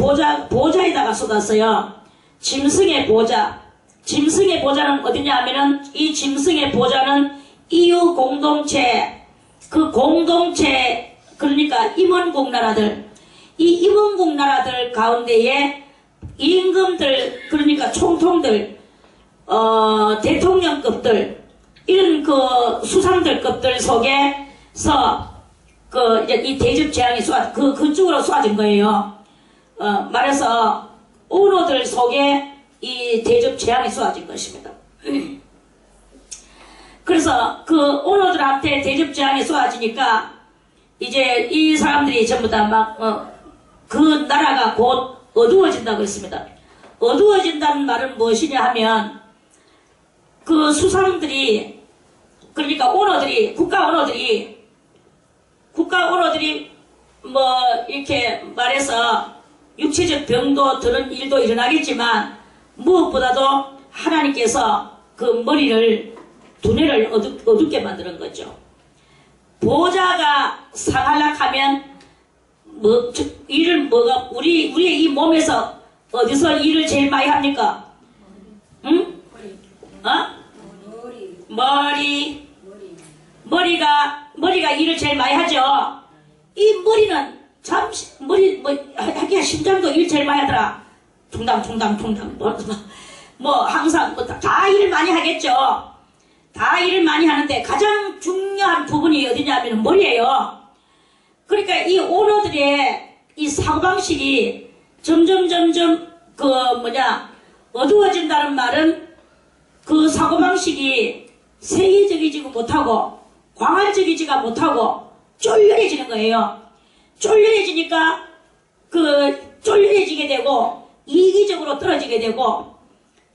보좌에다가 쏟았어요. 짐승의 보좌. 짐승의 보좌는 어디냐 하면은 이 짐승의 보좌는 EU 공동체, 그 공동체, 그러니까 임원국 나라들, 이 임원국 나라들 가운데에 임금들, 그러니까 총통들, 대통령급들, 이런 그 수상들급들 속에서 이제 이 대접 재앙이 그쪽으로 쏟아진 거예요. 말해서 오너들 속에 이 대접 재앙이 쏟아진 것입니다. 그래서 그 오너들한테 대접 재앙이 쏟아지니까 이제 이 사람들이 전부 다 막 그 나라가 곧 어두워진다고 했습니다. 어두워진다는 말은 무엇이냐 하면 그 수상들이, 그러니까 오너들이, 국가 오너들이 뭐 이렇게 말해서 육체적 병도 드는 일도 일어나겠지만 무엇보다도 하나님께서 그 머리를, 두뇌를 어둡게 만드는 거죠. 보좌가 상하락하면 우리의 이 몸에서 어디서 일을 제일 많이 합니까? 응? 머리가 일을 제일 많이 하죠. 이 머리는 하기야 심장도 일 제일 많이 하더라. 퉁당 항상 다 일을 많이 하겠죠. 다 일을 많이 하는데 가장 중요한 부분이 어디냐면 머리예요. 그러니까 이 오너들의 이 사고방식이 점점 어두워진다는 말은 그 사고방식이 세계적이지 못하고 광활적이지가 못하고 쫄렬해지는 거예요. 쫄렬해지니까 쫄렬해지게 되고 이기적으로 떨어지게 되고,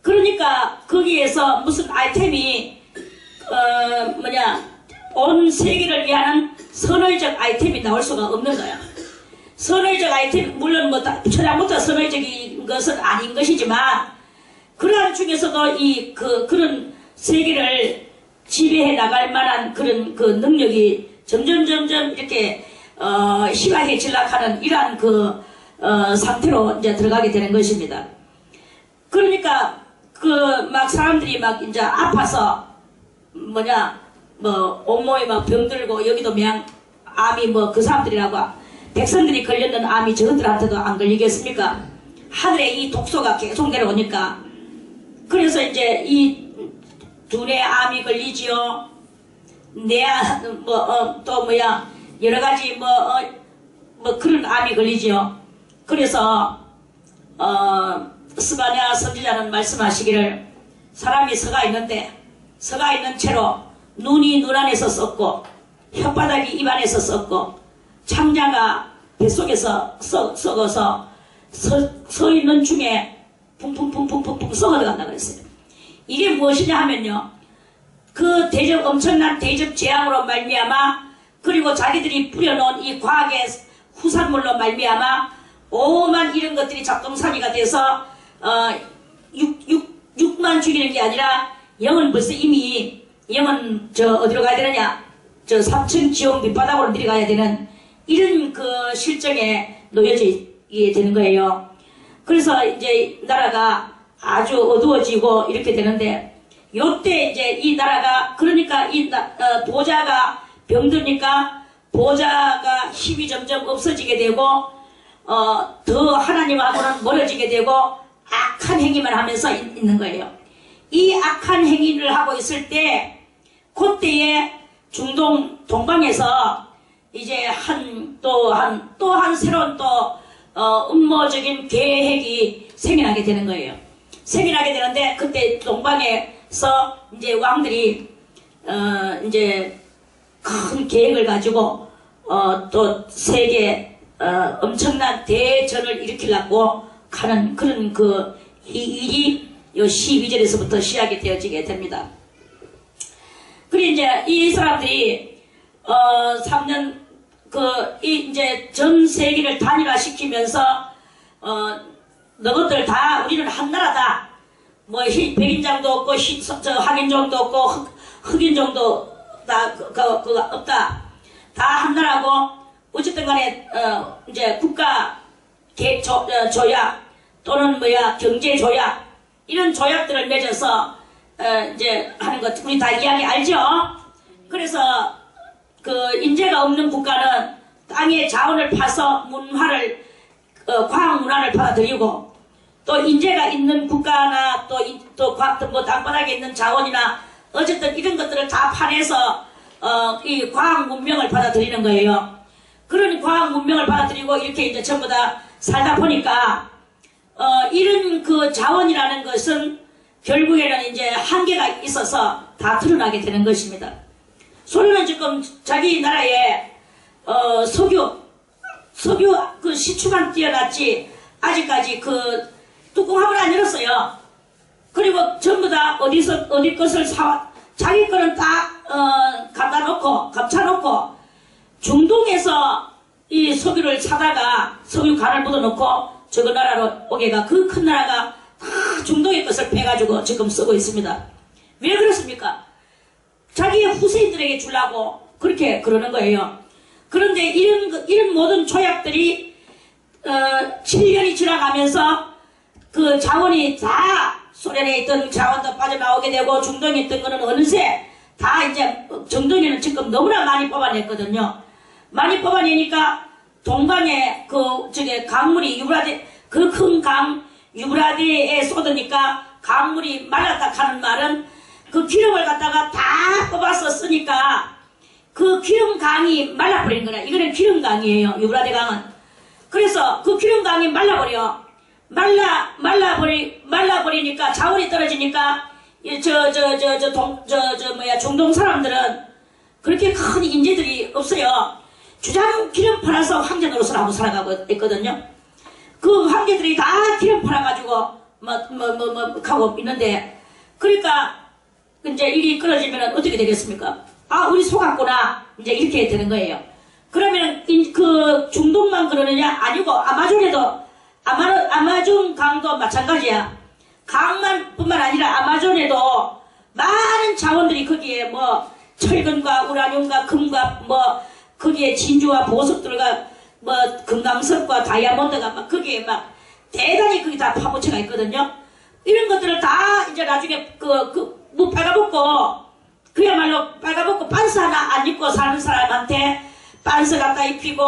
그러니까 거기에서 무슨 아이템이 온 세계를 위한 선언적 아이템이 나올 수가 없는 거야. 선언적 아이템, 물론 초장부터 선언적인 것은 아닌 것이지만 그러한 중에서도 그런 세계를 지배해 나갈 만한 그런 그 능력이 점점 이렇게 희박해지락하는 이러한 상태로 이제 들어가게 되는 것입니다. 그러니까 막 사람들이 막 이제 아파서 온몸에 막 병들고, 여기도 암이 그 사람들이라고, 백성들이 걸렸는 암이 저들한테도 안 걸리겠습니까? 하늘에 이 독소가 계속 내려오니까. 그래서 이제 이 두뇌 암이 걸리지요. 여러 가지 그런 암이 걸리지요. 그래서 스바냐 선지자는 말씀하시기를, 사람이 서가 있는 채로 눈이 눈 안에서 썩고 혓바닥이 입 안에서 썩고 창자가 뱃속에서 썩어서 서 있는 중에 풍풍풍풍풍풍 썩어 들어간다 그랬어요. 이게 무엇이냐 하면요, 그 엄청난 대접 재앙으로 말미암아, 그리고 자기들이 뿌려놓은 이 과학의 후산물로 말미암아 오만 이런 것들이 작동사기가 돼서 6만 죽이는 게 아니라 영은 벌써 이미 영은 저 어디로 가야 되느냐, 저 3층 지옥 밑바닥으로 내려가야 되는 이런 그 실정에 놓여지게 되는 거예요. 그래서 이제 나라가 아주 어두워지고 이렇게 되는데, 요때 이제 이 나라가, 그러니까 이 보좌가 병드니까 보좌가 힘이 점점 없어지게 되고 더 하나님하고는 멀어지게 되고 악한 행위만 하면서 있는 거예요. 이 악한 행위를 하고 있을 때 그때에 중동 동방에서 이제 또 한 새로운 또 음모적인 계획이 생겨나게 되는 거예요. 생겨나게 되는데, 그때 동방에서 이제 왕들이 이제 큰 계획을 가지고 또 세계 엄청난 대전을 일으키려고 하는 그런 그 일이 요 12절에서부터 시작이 되어지게 됩니다. 그리고 이제 이 사람들이 3년 이제 전 세계를 단일화시키면서 너것들 다 우리는 한 나라다. 뭐 백인장도 없고 학인종도 없고 흑인종도 다 없다. 다 한 나라고 어쨌든 간에 이제 국가 조약 또는 경제 조약 이런 조약들을 맺어서 이제 하는 것 우리 다 이야기 알죠? 그래서 그 인재가 없는 국가는 땅의 자원을 파서 문화를 과학 문화를 받아들이고, 또 인재가 있는 국가나 또 뭐 땅바닥에 있는 자원이나 어쨌든 이런 것들을 다 파내서 이 과학 문명을 받아들이는 거예요. 그런 과학 문명을 받아들이고 이렇게 이제 전부 다 살다 보니까 이런 그 자원이라는 것은 결국에는 이제 한계가 있어서 다 드러나게 되는 것입니다. 소련은 지금 자기 나라에 석유 그 시추만 뛰어났지 아직까지 그 뚜껑함을 안 열었어요. 그리고 전부 다 어디 것을 자기 거는 딱 감춰놓고 중동에서 이 석유를 사다가 석유간을 묻어놓고 저거 나라로 오게가 그 큰 나라가 다 중동의 것을 빼가지고 지금 쓰고 있습니다. 왜 그렇습니까? 자기의 후세인들에게 주려고 그렇게 그러는 거예요. 그런데 이런 모든 조약들이 7년이 지나가면서 그 자원이 다 소련에 있던 자원도 빠져나오게 되고 중동에 있던 거는 어느새 다 이제 정동에는 지금 너무나 많이 뽑아냈거든요. 많이 뽑아내니까 동방에 강물이 유브라데, 그 큰 강 유브라데에 쏟으니까 강물이 말랐다 하는 말은 그 기름을 갖다가 다 뽑아서 쓰니까 그 기름강이 말라버리는 거라. 이거는 기름강이에요, 유브라데 강은. 그래서 그 기름강이 말라버려. 말라버리니까 자원이 떨어지니까 중동 사람들은 그렇게 큰 인재들이 없어요. 주장 기름 팔아서 황제 노릇을 하고 살아가고 있거든요. 그 황제들이 다 기름 팔아가지고 하고 있는데, 그러니까 이제 일이 끊어지면 어떻게 되겠습니까? 아, 우리 속았구나. 이제 이렇게 되는 거예요. 그러면 그 중동만 그러느냐? 아니고 아마존 강도 마찬가지야. 강만 뿐만 아니라 아마존에도 많은 자원들이 거기에 뭐 철근과 우라늄과 금과 뭐 거기에 진주와 보석들과 뭐 금강석과 다이아몬드가 막 거기에 막 대단히 거기 다 파묻혀가 있거든요. 이런 것들을 다 이제 나중에 뭐 빨가벗고, 그야말로 빨가벗고 반스 하나 안 입고 사는 사람한테 반스 갖다 입히고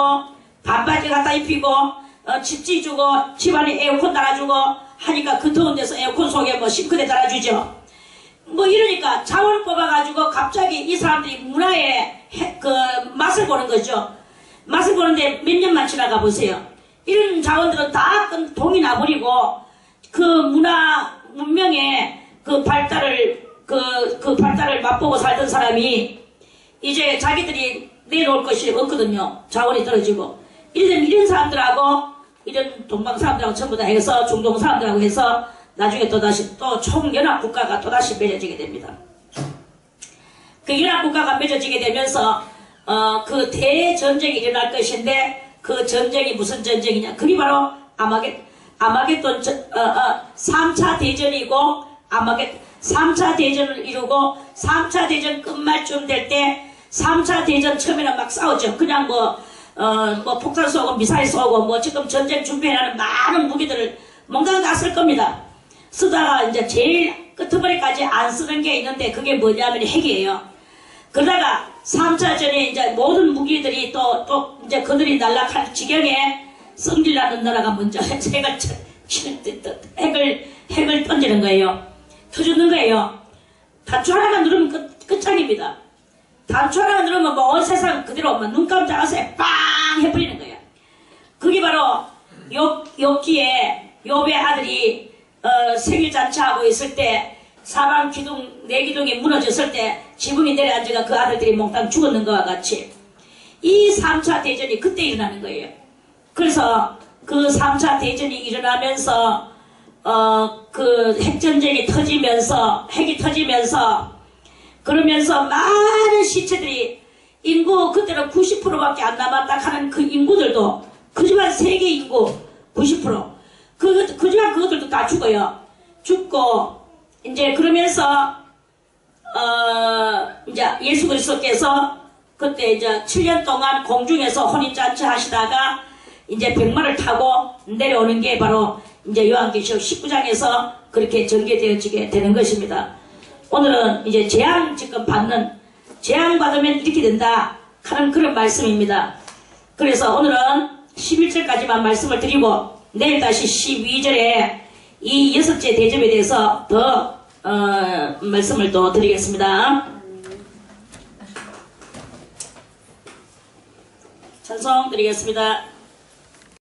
반바지 갖다 입히고 집지 주고 집안에 에어컨 달아주고 하니까 그 더운 데서 에어컨 속에 뭐 싱크대 달아주죠. 뭐 이러니까 자원 뽑아가지고 갑자기 이 사람들이 문화의 맛을 보는 거죠. 맛을 보는데 몇 년만 지나가 보세요. 이런 자원들은 다 동이 나버리고 그 문명의 그 발달을 맛보고 살던 사람이 이제 자기들이 내놓을 것이 없거든요. 자원이 떨어지고. 이런 사람들하고 이런 동방 사람들하고 전부 다 해서 중동 사람들하고 해서 나중에 또다시 또 총연합국가가 또다시 맺어지게 됩니다. 그 연합국가가 맺어지게 되면서 그 대전쟁이 일어날 것인데 그 전쟁이 무슨 전쟁이냐? 그게 바로 아마겟돈 3차 대전이고 3차 대전을 이루고 3차 대전 끝말쯤 될 때 3차 대전 처음에는 막 싸웠죠. 그냥 뭐 폭탄 쏘고 미사일 쏘고 뭐 지금 전쟁 준비해라는 많은 무기들을 몽땅 다 쓸 겁니다. 쓰다가 이제 제일 끄트머리까지 안 쓰는 게 있는데 그게 뭐냐면 핵이에요. 그러다가 3차 전에 이제 모든 무기들이 또 이제 그들이 날아갈 지경에 성질나는 나라가 먼저 핵을 던지는 거예요. 터주는 거예요. 단추 하나가 누르면 끝장입니다. 단추 하나가 누르면 뭐 온 세상 그대로 눈 깜짝해서 빵 해버리는 거예요. 그게 바로 욥기에 욥의 아들이 생일잔치하고 있을 때 사방 기둥 4기둥이 무너졌을 때 지붕이 내려앉아가 그 아들들이 몽땅 죽었는 것과 같이 이 3차 대전이 그때 일어나는 거예요. 그래서 그 3차 대전이 일어나면서 그 핵전쟁이 터지면서 핵이 터지면서 그러면서 많은 시체들이 인구 그때는 90%밖에 안 남았다 하는 그 인구들도 그지만 세계 인구 90% 그지만 그것들도 다 죽어요. 죽고 이제 그러면서 이제 예수 그리스도께서 그때 이제 7년 동안 공중에서 혼인잔치 하시다가 이제 백마를 타고 내려오는 게 바로 이제 요한계시록 19장에서 그렇게 전개되어지게 되는 것입니다. 오늘은 이제 재앙 지금 재앙 받으면 이렇게 된다 하는 그런 말씀입니다. 그래서 오늘은 11절까지만 말씀을 드리고 내일 다시 12절에 이 6째 대접에 대해서 더 말씀을 또 드리겠습니다. 찬송 드리겠습니다.